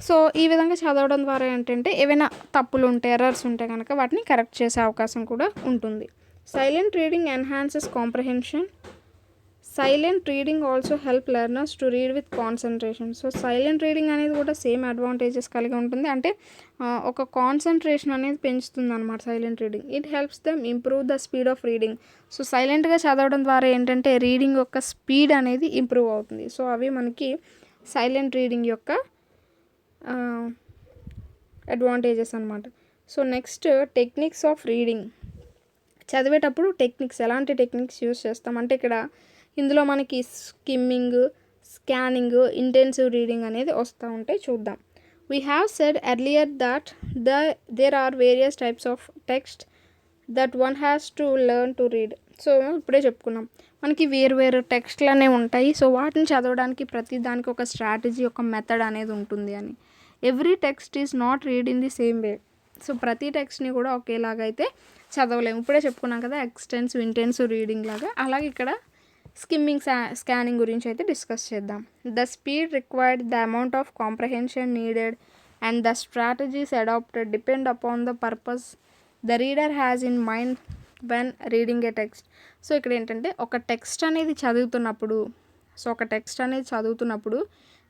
So ఈ విధంగా చదవడం ద్వారా ఏంటంటే ఏవైనా తప్పులు ఉంటే ఎర్రర్స్ ఉంటే కనుక వాటిని కరెక్ట్ చేసే అవకాశం కూడా ఉంటుంది. Silent reading enhances comprehension. Silent reading also help learners to read with concentration. So silent reading అనేది కూడా సేమ్ అడ్వాంటేజెస్ కలిగి ఉంటుంది. అంటే ఒక కాన్సన్ట్రేషన్ అనేది పెంచుతుంది అనమాట silent reading. It helps them improve the speed of reading. So సైలెంట్గా చదవడం ద్వారా ఏంటంటే రీడింగ్ యొక్క స్పీడ్ అనేది ఇంప్రూవ్ అవుతుంది. సో అవి మనకి సైలెంట్ రీడింగ్ యొక్క అడ్వాంటేజెస్ అనమాట. So next techniques of reading. చదివేటప్పుడు టెక్నిక్స్, ఎలాంటి టెక్నిక్స్ యూస్ చేస్తాం అంటే ఇక్కడ ఇందులో మనకి స్కిమ్మింగ్, స్కానింగ్, ఇంటెన్సివ్ రీడింగ్ అనేది వస్తూ ఉంటాయి. చూద్దాం. We have said earlier that there are various types of text that one has to learn to read. So ఇప్పుడే చెప్పుకున్నాం మనకి వేరు టెక్స్ట్లు అనేవి ఉంటాయి. సో వాటిని చదవడానికి ప్రతి దానికి ఒక స్ట్రాటజీ, ఒక మెథడ్ అనేది ఉంటుంది అని. Every text is not read in the same way. So ప్రతి టెక్స్ట్ని కూడా ఒకేలాగా అయితే చదవలేము. ఇప్పుడే చెప్పుకున్నాం కదా ఎక్స్టెన్సివ్, ఇంటెన్సివ్ రీడింగ్ లాగా. అలాగే ఇక్కడ స్కిమ్మింగ్, స్కానింగ్ గురించి అయితే డిస్కస్ చేద్దాం. The speed required, the amount of comprehension needed and the strategies adapted depend upon the purpose the reader has in mind when reading a text. So ఇక్కడ ఏంటంటే ఒక text అనేది చదువుతున్నప్పుడు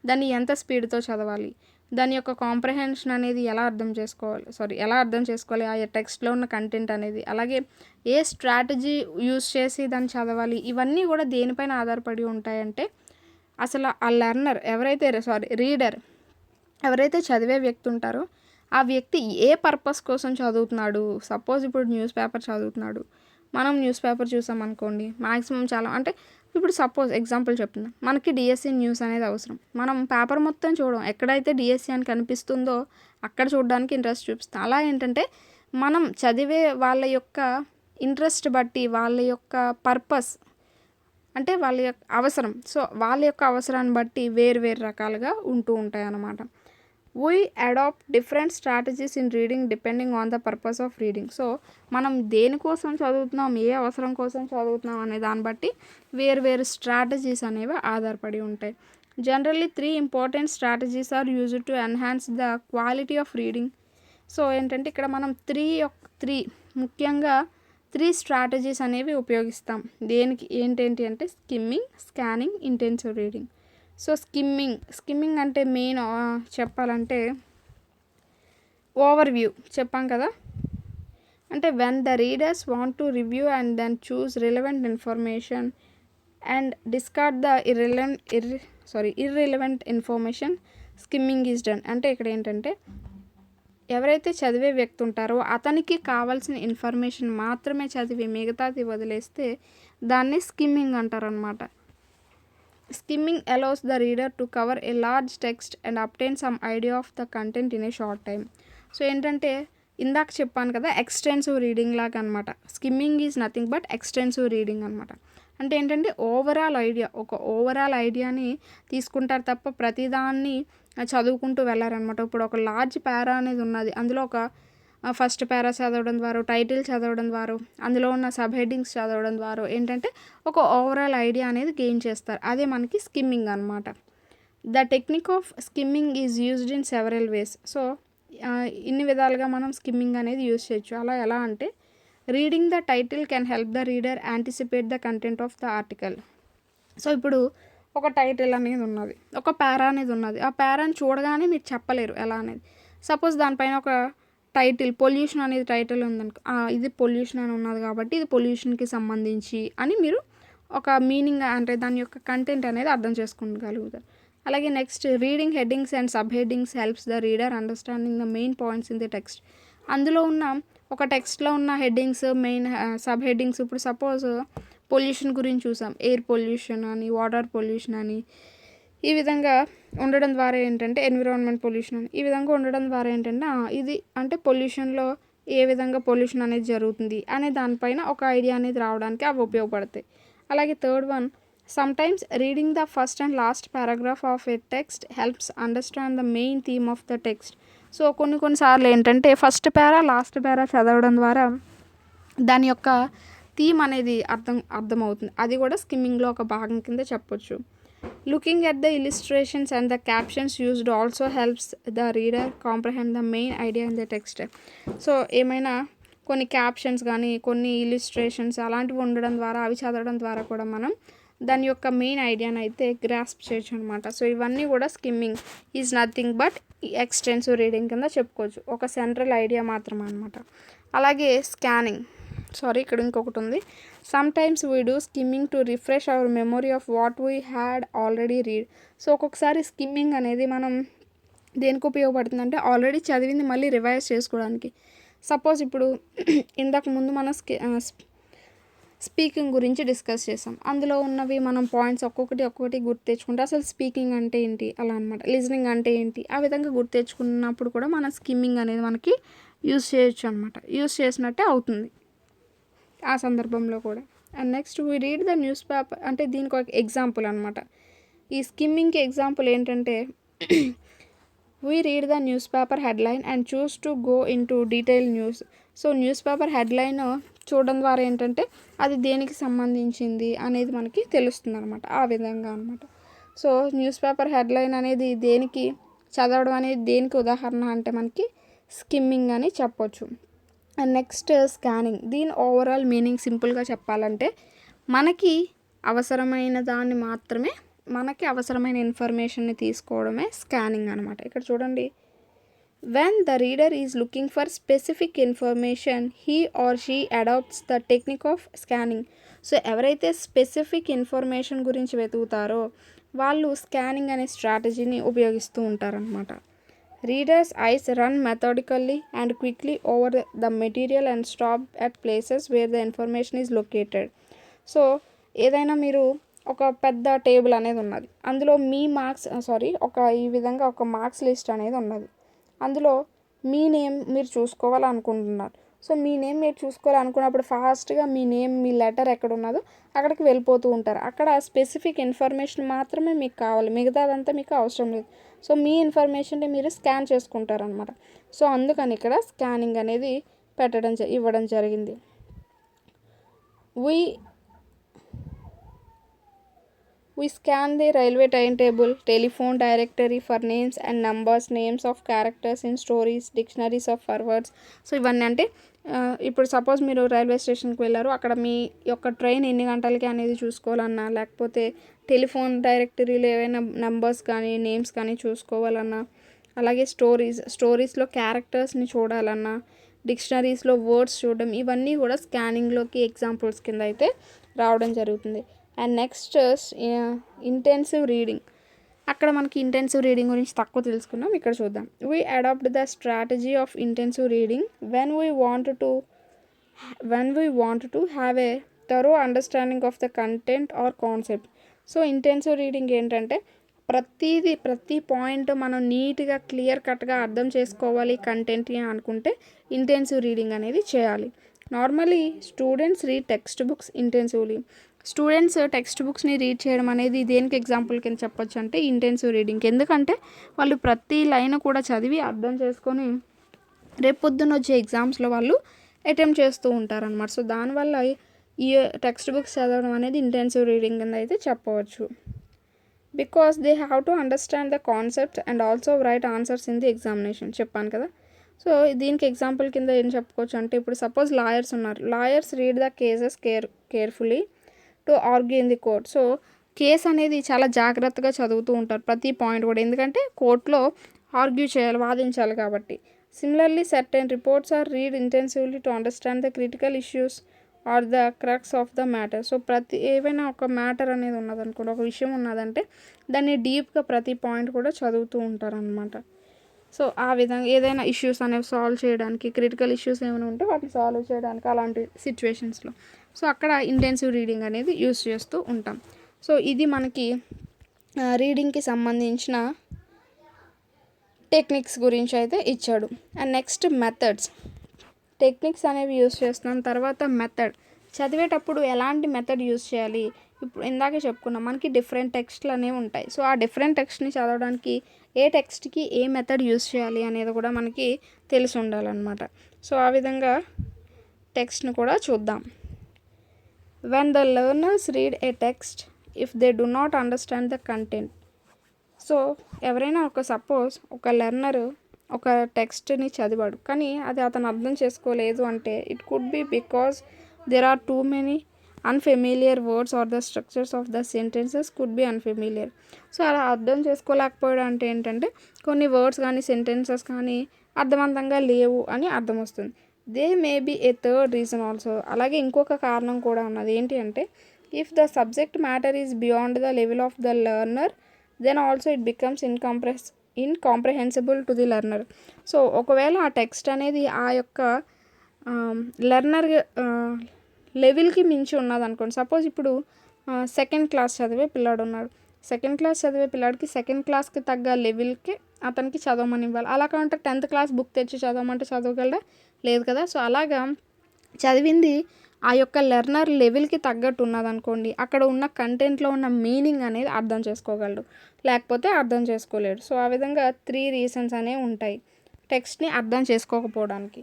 దాన్ని ఎంత స్పీడ్తో చదవాలి, దాని యొక్క కాంప్రహెన్షన్ అనేది ఎలా అర్థం చేసుకోవాలి ఆ టెక్స్ట్లో ఉన్న కంటెంట్ అనేది, అలాగే ఏ స్ట్రాటజీ యూస్ చేసి దాన్ని చదవాలి, ఇవన్నీ కూడా దేనిపైన ఆధారపడి ఉంటాయంటే అసలు ఆ లెర్నర్ రీడర్ ఎవరైతే చదివే వ్యక్తి ఉంటారో ఆ వ్యక్తి ఏ పర్పస్ కోసం చదువుతున్నాడు. సపోజ్ ఇప్పుడు న్యూస్ పేపర్ చదువుతున్నాడు, మనం న్యూస్ పేపర్ చూసామనుకోండి మ్యాక్సిమం చాలా అంటే ఇప్పుడు సపోజ్ ఎగ్జాంపుల్ చెప్తున్నా, మనకి డిఎస్సి న్యూస్ అనేది అవసరం. మనం పేపర్ మొత్తం చూడం, ఎక్కడైతే డిఎస్సి అని కనిపిస్తుందో అక్కడ చూడడానికి ఇంట్రెస్ట్ చూపిస్తాం. అలా ఏంటంటే మనం చదివే వాళ్ళ యొక్క ఇంట్రెస్ట్ బట్టి, వాళ్ళ యొక్క పర్పస్ అంటే వాళ్ళ యొక్క అవసరం, సో వాళ్ళ యొక్క అవసరాన్ని బట్టి వేరు రకాలుగా ఉంటూ ఉంటాయి అన్నమాట. We adapt different strategies in reading depending on the purpose of reading. So మనం దేనికోసం చదువుతున్నాం, ఏ అవసరం కోసం చదువుతున్నాం అనే దాన్ని బట్టి వేరు స్ట్రాటజీస్ అనేవి ఆధారపడి ఉంటాయి. Generally 3 important strategies are used to enhance the quality of reading. So ఏంటంటే ఇక్కడ మనం ముఖ్యంగా 3 స్ట్రాటజీస్ అనేవి ఉపయోగిస్తాం. దేనికి ఏంటి అంటే skimming, scanning, intensive reading. So skimming అంటే మెయిన్ చెప్పాలంటే ఓవర్వ్యూ చెప్పాం కదా. అంటే when the readers want to review and then choose relevant information and discard the irrelevant information, skimming is done. అంటే ఇక్కడ ఏంటంటే ఎవరైతే చదివే వ్యక్తి ఉంటారో అతనికి కావాల్సిన ఇన్ఫర్మేషన్ మాత్రమే చదివి మిగతాది వదిలేస్తే దాన్ని స్కిమ్మింగ్ అంటారనమాట. Skimming allows the reader to cover a large text and obtain some idea of the content in a short time. So ఏంటంటే ఇందాక చెప్పాను కదా ఎక్స్టెన్సివ్ రీడింగ్ లాగా అనమాట. Skimming is nothing but extensive reading అనమాట. అంటే ఏంటంటే ఓవరాల్ ఐడియాని తీసుకుంటారు తప్ప ప్రతిదాన్ని చదువుకుంటూ వెళ్ళారనమాట. ఇప్పుడు ఒక లార్జ్ పారా అనేది ఉన్నది, అందులో ఒక ఫస్ట్ పారా చదవడం ద్వారా, టైటిల్ చదవడం ద్వారా, అందులో ఉన్న సబ్ హెడ్డింగ్స్ చదవడం ద్వారా ఏంటంటే ఒక ఓవరాల్ ఐడియా అనేది గెయిన్ చేస్తారు. అదే మనకి స్కిమ్మింగ్ అనమాట. The technique of skimming is used in several ways. So ఇన్ని విధాలుగా మనం స్కిమ్మింగ్ అనేది యూజ్ చేయొచ్చు. అలా ఎలా అంటే reading the title can help the reader anticipate the content of the article. So ఇప్పుడు ఒక టైటిల్ అనేది ఉన్నది, ఒక పారా అనేది ఉన్నది, ఆ పారాని చూడగానే మీరు చెప్పలేరు ఎలా అనేది. సపోజ్ దానిపైన ఒక టైటిల్ పొల్యూషన్ అనేది టైటిల్ ఉందనుకో, ఇది పొల్యూషన్ అని ఉన్నది కాబట్టి ఇది పొల్యూషన్కి సంబంధించి అని మీరు ఒక మీనింగ్ అంటే దాని యొక్క కంటెంట్ అనేది అర్థం చేసుకోగలుగుతారు. అలాగే next reading headings and sub headings helps the reader understanding the main points in the text. అందులో ఉన్న ఒక టెక్స్ట్లో ఉన్న హెడ్డింగ్స్, మెయిన్ సబ్ హెడ్డింగ్స్, ఇప్పుడు సపోజ్ పొల్యూషన్ గురించి చూసాం, ఎయిర్ పొల్యూషన్ అని, వాటర్ పొల్యూషన్ అని, ఈ విధంగా ఉండడం ద్వారా ఏంటంటే ఎన్విరాన్మెంట్ పొల్యూషన్ అని, ఈ విధంగా ఉండడం ద్వారా ఏంటంటే ఇది అంటే పొల్యూషన్లో ఏ విధంగా పొల్యూషన్ అనేది జరుగుతుంది అనే దానిపైన ఒక ఐడియా అనేది రావడానికి అవి ఉపయోగపడతాయి. అలాగే third one, sometimes reading the first and last paragraph of a text helps understand the main theme of the text. So కొన్నిసార్లు ఏంటంటే ఫస్ట్ పారా లాస్ట్ పారా చదవడం ద్వారా దాని యొక్క థీమ్ అనేది అర్థమవుతుంది. అది కూడా స్కిమ్మింగ్లో ఒక భాగం కింద చెప్పొచ్చు. Looking at the illustrations and the captions used also helps the reader comprehend the main idea in the text. So ఏమైనా కొన్ని క్యాప్షన్స్ కానీ కొన్ని ఇలిస్ట్రేషన్స్ అలాంటివి ఉండడం ద్వారా అవి చదవడం ద్వారా కూడా మనం దాని యొక్క మెయిన్ ఐడియాని అయితే గ్రాస్ప్ చేయొచ్చు అనమాట. సో ఇవన్నీ కూడా skimming is nothing but extensive reading కింద చెప్పుకోవచ్చు, ఒక సెంట్రల్ ఐడియా మాత్రమే అనమాట. అలాగే స్కానింగ్, ఇక్కడ ఇంకొకటి ఉంది. Sometimes we do skimming to refresh our memory of what we had already read. So ఒక్కొక్కసారి స్కిమ్మింగ్ అనేది మనం దేనికి ఉపయోగపడుతుంది అంటే ఆల్రెడీ చదివింది మళ్ళీ రివైజ్ చేసుకోవడానికి. సపోజ్ ఇప్పుడు ఇంతకు ముందు మనం స్పీకింగ్ గురించి డిస్కస్ చేసాం, అందులో ఉన్నవి మనం పాయింట్స్ ఒక్కొక్కటి గుర్తు తెచ్చుకుంటే అసలు స్పీకింగ్ అంటే ఏంటి అలా అనమాట, లిజనింగ్ అంటే ఏంటి ఆ విధంగా గుర్తు తెచ్చుకున్నప్పుడు కూడా మన స్కిమ్మింగ్ అనేది మనకి యూజ్ చేయొచ్చు అనమాట, యూజ్ చేసినట్టే అవుతుంది ఆ సందర్భంలో కూడా. And next we read the news paper, అంటే దీనికి ఒక ఎగ్జాంపుల్ అనమాట. ఈ స్కిమ్మింగ్కి ఎగ్జాంపుల్ ఏంటంటే we read the news paper headline and choose to go in to detail news. So news paper headline చూడడం ద్వారా ఏంటంటే అది దేనికి సంబంధించింది అనేది మనకి తెలుస్తుంది అనమాట, ఆ విధంగా అనమాట. సో న్యూస్ పేపర్ హెడ్లైన్ అనేది దేనికి చదవడం అనేది దేనికి ఉదాహరణ అంటే మనకి స్కిమ్మింగ్ అని చెప్పొచ్చు. అండ్ నెక్స్ట్ స్కానింగ్, దీని ఓవరాల్ మీనింగ్ సింపుల్గా చెప్పాలంటే మనకి అవసరమైన దాన్ని మాత్రమే, మనకి అవసరమైన ఇన్ఫర్మేషన్ని తీసుకోవడమే స్కానింగ్ అనమాట. ఇక్కడ చూడండి, when the reader is looking for specific information he or she adopts the technique of scanning. So ఎవరైతే స్పెసిఫిక్ ఇన్ఫర్మేషన్ గురించి వెతుకుతారో వాళ్ళు స్కానింగ్ అనే స్ట్రాటజీని ఉపయోగిస్తూ ఉంటారనమాట. Readers eyes run methodically and quickly over the material and stop at places where the information is located. So ఏదైనా మీరు ఒక పెద్ద టేబుల్ అనేది ఉన్నది, అందులో మీ మార్క్స్ ఈ విధంగా ఒక మార్క్స్ లిస్ట్ అనేది ఉన్నది, అందులో మీ నేమ్ మీరు చూసుకోవాలనుకుంటున్నారు. సో మీ నేమ్ మీరు చూసుకోవాలనుకున్నప్పుడు ఫాస్ట్గా మీ నేమ్, మీ లెటర్ ఎక్కడ ఉన్నదో అక్కడికి వెళ్ళిపోతూ ఉంటారు. అక్కడ స్పెసిఫిక్ ఇన్ఫర్మేషన్ మాత్రమే మీకు కావాలి, మిగతాదంతా మీకు అవసరం లేదు. సో మీ ఇన్ఫర్మేషన్ని మీరు స్కాన్ చేసుకుంటారనమాట. సో అందుకని ఇక్కడ స్కానింగ్ అనేది ఇవ్వడం జరిగింది. We scan the railway timetable, telephone directory for names and numbers, names of characters in stories, dictionaries of words. So ఇవన్నీ అంటే ఇప్పుడు సపోజ్ మీరు రైల్వే స్టేషన్కి వెళ్ళారు, అక్కడ మీ యొక్క ట్రైన్ ఎన్ని గంటలకి అనేది చూసుకోవాలన్నా, లేకపోతే టెలిఫోన్ డైరెక్టరీలో ఏవైనా నెంబర్స్ కానీ నేమ్స్ కానీ చూసుకోవాలన్నా, అలాగే స్టోరీస్లో క్యారెక్టర్స్ని చూడాలన్నా, డిక్షనరీస్లో వర్డ్స్ చూడడం, ఇవన్నీ కూడా స్కానింగ్లోకి ఎగ్జాంపుల్స్ కింద అయితే రావడం జరుగుతుంది. అండ్ నెక్స్ట్ ఇంటెన్సివ్ రీడింగ్, అక్కడ మనకి ఇంటెన్సివ్ రీడింగ్ గురించి తక్కువ తెలుసుకున్నాం, ఇక్కడ చూద్దాం. We adapt the strategy of intensive reading when we want to have a thorough understanding of the content or concept. So intensive reading ఏంటంటే ప్రతి పాయింట్ మనం నీట్గా క్లియర్ కట్గా అర్థం చేసుకోవాలి కంటెంట్ని అనుకుంటే ఇంటెన్సివ్ రీడింగ్ అనేది చేయాలి. Normally students read text books intensively. Students text బుక్స్ని రీడ్ చేయడం అనేది దేనికి ఎగ్జాంపుల్ కింద చెప్పొచ్చు అంటే ఇంటెన్సివ్ రీడింగ్కి. ఎందుకంటే వాళ్ళు ప్రతి లైన్ కూడా చదివి అర్థం చేసుకొని రేపు పొద్దున్న వచ్చే ఎగ్జామ్స్లో వాళ్ళు అటెంప్ట్ చేస్తూ ఉంటారనమాట. సో దానివల్ల ఈ టెక్స్ట్ బుక్స్ చదవడం అనేది ఇంటెన్సివ్ రీడింగ్ కింద అయితే చెప్పవచ్చు. Because they have to understand the concept and also right answers in the examination, చెప్పాను కదా. సో దీనికి ఎగ్జాంపుల్ కింద ఏం చెప్పుకోవచ్చు అంటే ఇప్పుడు సపోజ్ లాయర్స్ ఉన్నారు, lawyers read the cases carefully to argue in the court. So case అనేది చాలా జాగ్రత్తగా చదువుతూ ఉంటారు ప్రతి పాయింట్ కూడా, ఎందుకంటే కోర్టులో ఆర్గ్యూ చేయాలి, వాదించాలి కాబట్టి. Similarly certain reports are read intensively to understand the critical issues or the crux of the matter. So ఏవైనా ఒక మ్యాటర్ అనేది ఉన్నదనుకోండి, ఒక విషయం ఉన్నదంటే దాన్ని డీప్గా ప్రతి పాయింట్ కూడా చదువుతూ ఉంటారనమాట. సో ఆ విధంగా ఏదైనా ఇష్యూస్ అనేవి సాల్వ్ చేయడానికి, క్రిటికల్ ఇష్యూస్ ఏమైనా ఉంటే వాటిని సాల్వ్ చేయడానికి అలాంటి సిచ్యువేషన్స్లో సో అక్కడ ఇంటెన్సివ్ రీడింగ్ అనేది యూస్ చేస్తూ ఉంటాం. సో ఇది మనకి రీడింగ్కి సంబంధించిన టెక్నిక్స్ గురించి అయితే ఇచ్చాడు. అండ్ నెక్స్ట్ మెథడ్స్, టెక్నిక్స్ అనేవి యూస్ చేస్తున్నాం. తర్వాత మెథడ్, చదివేటప్పుడు ఎలాంటి మెథడ్ యూస్ చేయాలి. ఇప్పుడు ఇందాకే చెప్పుకున్నాం మనకి డిఫరెంట్ టెక్స్ట్లు అనేవి ఉంటాయి. సో ఆ డిఫరెంట్ టెక్స్ట్ని చదవడానికి ఏ టెక్స్ట్కి ఏ మెథడ్ యూస్ చేయాలి అనేది కూడా మనకి తెలిసి ఉండాలన్నమాట. సో ఆ విధంగా టెక్స్ట్ని కూడా చూద్దాం. When the learners read a text if they do not understand the content. So ఎవరైనా సపోజ్ ఒక లెర్నర్ ఒక టెక్స్ట్ని చదివాడు, కానీ అది అతను అర్థం చేసుకోలేదు అంటే it could be because there are too many unfamiliar words or the structures of the sentences could be unfamiliar. So అలా అర్థం చేసుకోలేకపోవడం అంటే ఏంటంటే కొన్ని వర్డ్స్ కానీ సెంటెన్సెస్ కానీ అర్థవంతంగా లేవు అని అర్థం వస్తుంది. They may be a third reason also. అలాగే ఇంకొక కారణం కూడా ఉన్నది. ఏంటి అంటే if the subject matter is beyond the level of the learner then also it becomes incomprehensible to the learner. So ఒకవేళ ఆ టెక్స్ట్ అనేది ఆ యొక్క లెర్నర్ లెవెల్కి మించి ఉన్నది అనుకోండి. సపోజ్ ఇప్పుడు సెకండ్ క్లాస్ చదివే పిల్లాడు ఉన్నాడు. సెకండ్ క్లాస్ చదివే పిల్లాడికి సెకండ్ క్లాస్కి తగ్గ లెవెల్కి అతనికి చదవమని ఇవ్వాలి. అలా కాకుంటే 10th క్లాస్ బుక్ తెచ్చి చదవమంటే చదవగలడా? లేదు కదా. సో అలాగా చదివింది ఆ యొక్క లెర్నర్ లెవెల్కి తగ్గట్టు ఉన్నదనుకోండి, అక్కడ ఉన్న కంటెంట్లో ఉన్న మీనింగ్ అనేది అర్థం చేసుకోగలడు, లేకపోతే అర్థం చేసుకోలేడు. సో ఆ విధంగా 3 రీజన్స్ అనేవి ఉంటాయి టెక్స్ట్ని అర్థం చేసుకోకపోవడానికి.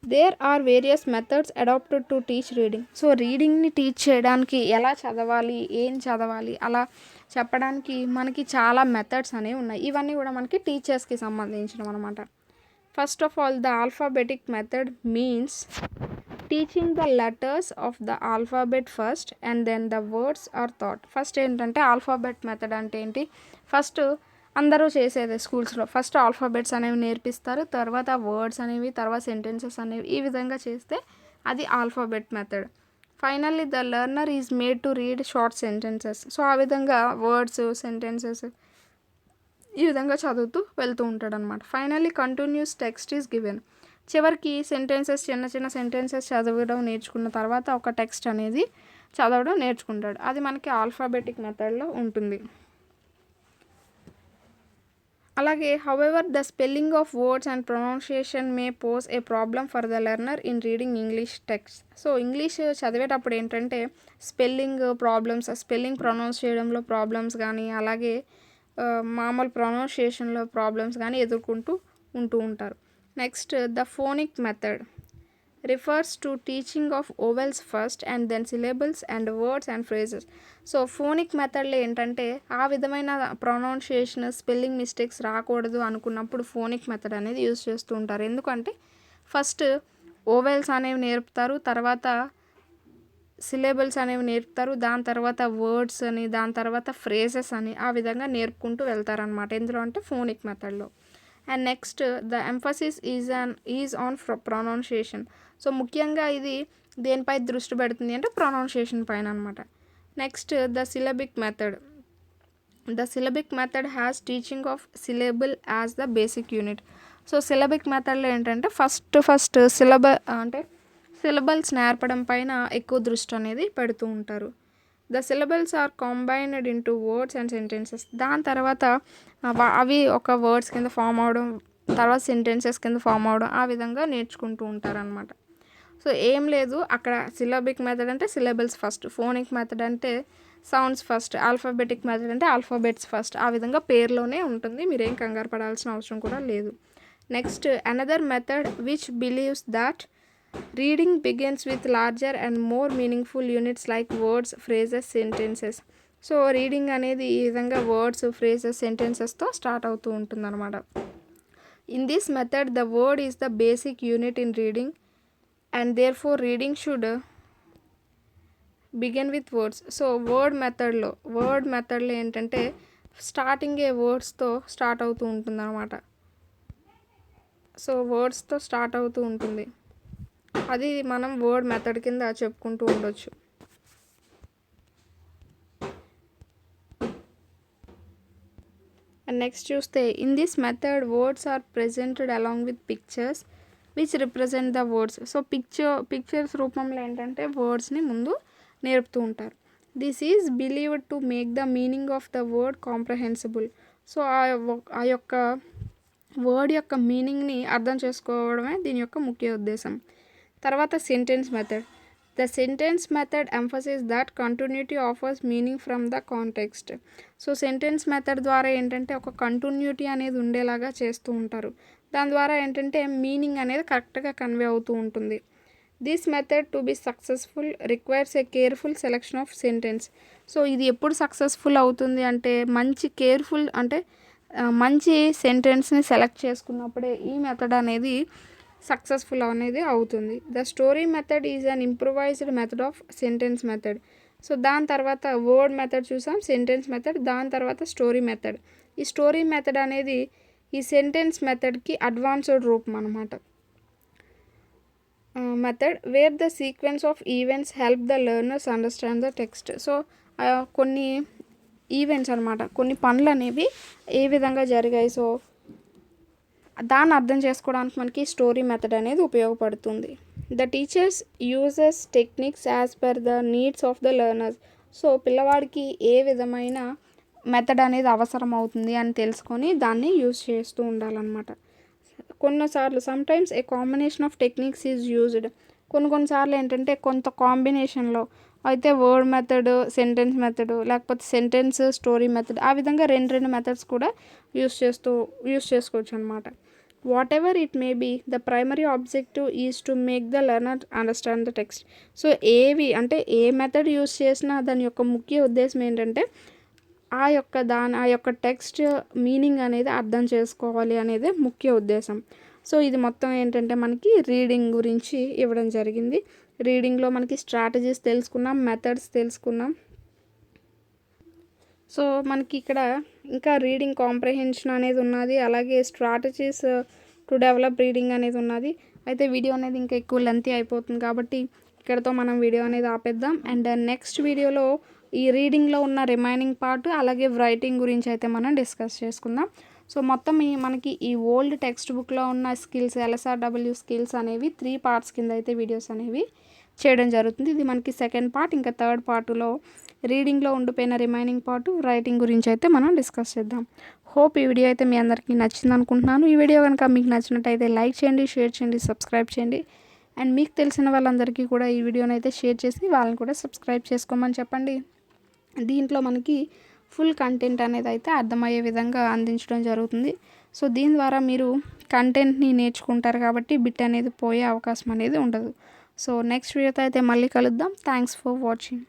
There are various methods adapted to teach reading. So రీడింగ్ని టీచ్ చేయడానికి ఎలా చదవాలి, ఏం చదవాలి అలా చెప్పడానికి మనకి చాలా మెథడ్స్ అనేవి ఉన్నాయి. ఇవన్నీ కూడా మనకి టీచర్స్కి సంబంధించినవి అనమాట. First of all the alphabetic method means teaching the letters of the alphabet first and then the words are taught. First ఏంటంటే ఆల్ఫాబెట్ మెథడ్ అంటే ఏంటి, ఫస్ట్ అందరూ చేసేది స్కూల్స్లో ఫస్ట్ ఆల్ఫాబెట్స్ అనేవి నేర్పిస్తారు, తర్వాత వర్డ్స్ అనేవి, తర్వాత సెంటెన్సెస్ అనేవి. ఈ విధంగా చేస్తే అది alphabet method. Finally the learner is made to read short sentences. So ఆ విధంగా వర్డ్స్ సెంటెన్సెస్ ఈ విధంగా చదువుతూ వెళ్తూ ఉంటాడు అనమాట. Finally continuous text is given. చివరికి సెంటెన్సెస్ చిన్న చిన్న సెంటెన్సెస్ చదవడం నేర్చుకున్న తర్వాత ఒక టెక్స్ట్ అనేది చదవడం నేర్చుకుంటాడు. అది మనకి ఆల్ఫాబెటిక్ మెథడ్లో ఉంటుంది. అలాగే however the spelling of words and pronunciation May pose A problem for the learner in reading English text. So English చదివేటప్పుడు ఏంటంటే స్పెల్లింగ్ ప్రాబ్లమ్స్, స్పెల్లింగ్ ప్రొనౌన్స్ చేయడంలో ప్రాబ్లమ్స్ కానీ, అలాగే మామూలు ప్రొనౌన్సియేషన్లో ప్రాబ్లమ్స్ కానీ ఎదుర్కొంటూ ఉంటారు. Next the phonic method refers to teaching of vowels first and then syllables and words and phrases. So phonic మెథడ్లో ఏంటంటే ఆ విధమైన ప్రొనౌన్సియేషన్ స్పెల్లింగ్ మిస్టేక్స్ రాకూడదు అనుకున్నప్పుడు ఫోనిక్ మెథడ్ అనేది యూజ్ చేస్తూ ఉంటారు. ఎందుకంటే ఫస్ట్ ఓవెల్స్ అనేవి నేర్పుతారు, తర్వాత సిలబుల్స్ అనేవి నేర్పుతారు, దాని తర్వాత వర్డ్స్ అని, దాని తర్వాత ఫ్రేజెస్ అని, ఆ విధంగా నేర్పుకుంటూ వెళ్తారనమాట. ఎందులో అంటే ఫోనిక్ మెథడ్లో. And next the emphasis is on pronunciation. So ముఖ్యంగా ఇది దేనిపై దృష్టి పెడుతుంది అంటే ప్రొనౌన్సియేషన్ పైన అనమాట. Next the syllabic method. The syllabic method has teaching of syllable as the basic unit. So syllabic మెథడ్లో ఏంటంటే ఫస్ట్ సిలబల్స్ నేర్పడం పైన ఎక్కువ దృష్టి అనేది పెడుతూ ఉంటారు. The syllables are combined into words and sentences. దాని తర్వాత అవి ఒక వర్డ్స్ కింద ఫామ్ అవడం, తర్వాత సెంటెన్సెస్ కింద ఫామ్ అవడం, ఆ విధంగా నేర్చుకుంటూ ఉంటారనమాట. సో ఏం లేదు అక్కడ సిలబిక్ మెథడ్ అంటే సిలబల్స్ ఫస్ట్, ఫోనిక్ మెథడ్ అంటే సౌండ్స్ ఫస్ట్, ఆల్ఫాబెటిక్ మెథడ్ అంటే ఆల్ఫాబెట్స్ ఫస్ట్. ఆ విధంగా పేర్లోనే ఉంటుంది, మీరేం కంగారు పడాల్సిన అవసరం కూడా లేదు. Next another method which believes that reading begins with larger and more meaningful units like words, phrases, sentences. So reading అనేది ఈ విధంగా వర్డ్స్, ఫ్రేజెస్, సెంటెన్సెస్తో స్టార్ట్ అవుతూ ఉంటుందన్నమాట. In this method the word is the basic unit in reading and therefore reading should begin with words. So word మెథడ్లో ఏంటంటే స్టార్టింగే వర్డ్స్తో start అవుతూ ఉంటుంది అనమాట. సో వర్డ్స్తో స్టార్ట్ అవుతూ ఉంటుంది, అది మనం వర్డ్ మెథడ్ కింద చెప్పుకుంటూ ఉండొచ్చు. అండ్ నెక్స్ట్ చూస్తే in this method words are presented along with pictures which represent the words. So pictures రూపంలో ఏంటంటే వర్డ్స్ని ముందు నేర్పుతూ ఉంటారు. This is believed to make the meaning of the word comprehensible. So ఆ యొక్క వర్డ్ యొక్క మీనింగ్ని అర్థం చేసుకోవడమే దీని యొక్క ముఖ్య ఉద్దేశం. తర్వాత sentence method. The sentence method emphasis that continuity offers meaning from the context. So sentence method ద్వారా ఏంటంటే ఒక కంటిన్యూటీ అనేది ఉండేలాగా చేస్తూ ఉంటారు. దాని ద్వారా ఏంటంటే మీనింగ్ అనేది కరెక్ట్గా కన్వే అవుతూ ఉంటుంది. This method to be successful requires a careful selection of sentence. So ఇది ఎప్పుడు సక్సెస్ఫుల్ అవుతుంది అంటే మంచి కేర్ఫుల్ అంటే మంచి సెంటెన్స్ని సెలెక్ట్ చేసుకున్నప్పుడే ఈ మెథడ్ అనేది సక్సెస్ఫుల్ అనేది అవుతుంది. The story method is an improvised method of sentence method. So దాని తర్వాత వర్డ్ మెథడ్ చూసాం, సెంటెన్స్ మెథడ్, దాని తర్వాత స్టోరీ మెథడ్. ఈ స్టోరీ మెథడ్ అనేది ఈ సెంటెన్స్ మెథడ్కి అడ్వాన్స్డ్ రూపం అనమాట. Method wear the sequence of events help the learners understand the text. So కొన్ని ఈవెంట్స్ అనమాట, కొన్ని పనులు అనేవి ఏ విధంగా జరిగాయి, సో దాన్ని అర్థం చేసుకోవడానికి మనకి స్టోరీ మెథడ్ అనేది ఉపయోగపడుతుంది. The teachers uses techniques as per the needs of the learners. So పిల్లవాడికి ఏ విధమైన మెథడ్ అనేది అవసరం అవుతుంది అని తెలుసుకొని దాన్ని యూజ్ చేస్తూ ఉండాలన్నమాట. కొన్నిసార్లు sometimes a combination of techniques is used. కొన్నిసార్లు ఏంటంటే కొంత కాంబినేషన్లో అయితే వర్డ్ మెథడ్, సెంటెన్స్ మెథడ్, లేకపోతే సెంటెన్స్ స్టోరీ మెథడ్, ఆ విధంగా రెండు మెథడ్స్ కూడా యూజ్ చేసుకోవచ్చు అనమాట. Whatever it may be the primary objective is to make the learner understand the text. So a method use చేసినా దాని యొక్క ముఖ్య ఉద్దేశం ఏంటంటే ఆ యొక్క టెక్స్ట్ మీనింగ్ అనేది అర్థం చేసుకోవాలి అనేది ముఖ్య ఉద్దేశం. సో ఇది మొత్తం ఏంటంటే మనకి రీడింగ్ గురించి ఇవ్వడం జరిగింది. రీడింగ్లో మనకి స్ట్రాటజీస్ తెలుసుకున్నాం, మెథడ్స్ తెలుసుకున్నాం. సో మనకి ఇక్కడ ఇంకా రీడింగ్ కాంప్రహెన్షన్ అనేది ఉన్నది, అలాగే స్ట్రాటజీస్ టు డెవలప్ రీడింగ్ అనేది ఉన్నది. అయితే వీడియో అనేది ఇంకా ఎక్కువ లెంతీ అయిపోతుంది కాబట్టి ఇక్కడతో మనం వీడియో అనేది ఆపేద్దాం. అండ్ నెక్స్ట్ వీడియోలో ఈ రీడింగ్లో ఉన్న రిమైనింగ్ పార్ట్ అలాగే రైటింగ్ గురించి అయితే మనం డిస్కస్ చేసుకుందాం. సో మొత్తం మనకి ఈ ఓల్డ్ టెక్స్ట్ బుక్లో ఉన్న స్కిల్స్, LSRW స్కిల్స్ అనేవి 3 పార్ట్స్ కింద అయితే వీడియోస్ అనేవి చేయడం జరుగుతుంది. ఇది మనకి సెకండ్ పార్ట్. ఇంకా థర్డ్ పార్ట్లో రీడింగ్లో ఉండిపోయిన రిమైనింగ్ పార్ట్ రైటింగ్ గురించి అయితే మనం డిస్కస్ చేద్దాం. హోప్ ఈ వీడియో అయితే మీ అందరికీ నచ్చింది అనుకుంటున్నాను. ఈ వీడియో కనుక మీకు నచ్చినట్టయితే లైక్ చేయండి, షేర్ చేయండి, సబ్స్క్రైబ్ చేయండి. అండ్ మీకు తెలిసిన వాళ్ళందరికీ కూడా ఈ వీడియోని అయితే షేర్ చేసి వాళ్ళని కూడా సబ్స్క్రైబ్ చేసుకోమని చెప్పండి. దీంట్లో మనకి ఫుల్ కంటెంట్ అనేది అయితే అర్థమయ్యే విధంగా అందించడం జరుగుతుంది. సో దీని ద్వారా మీరు కంటెంట్ని నేర్చుకుంటారు కాబట్టి బిట్ అనేది పోయే అవకాశం అనేది ఉండదు. సో నెక్స్ట్ వీడియోతో అయితే మళ్ళీ కలుద్దాం. Thanks for watching.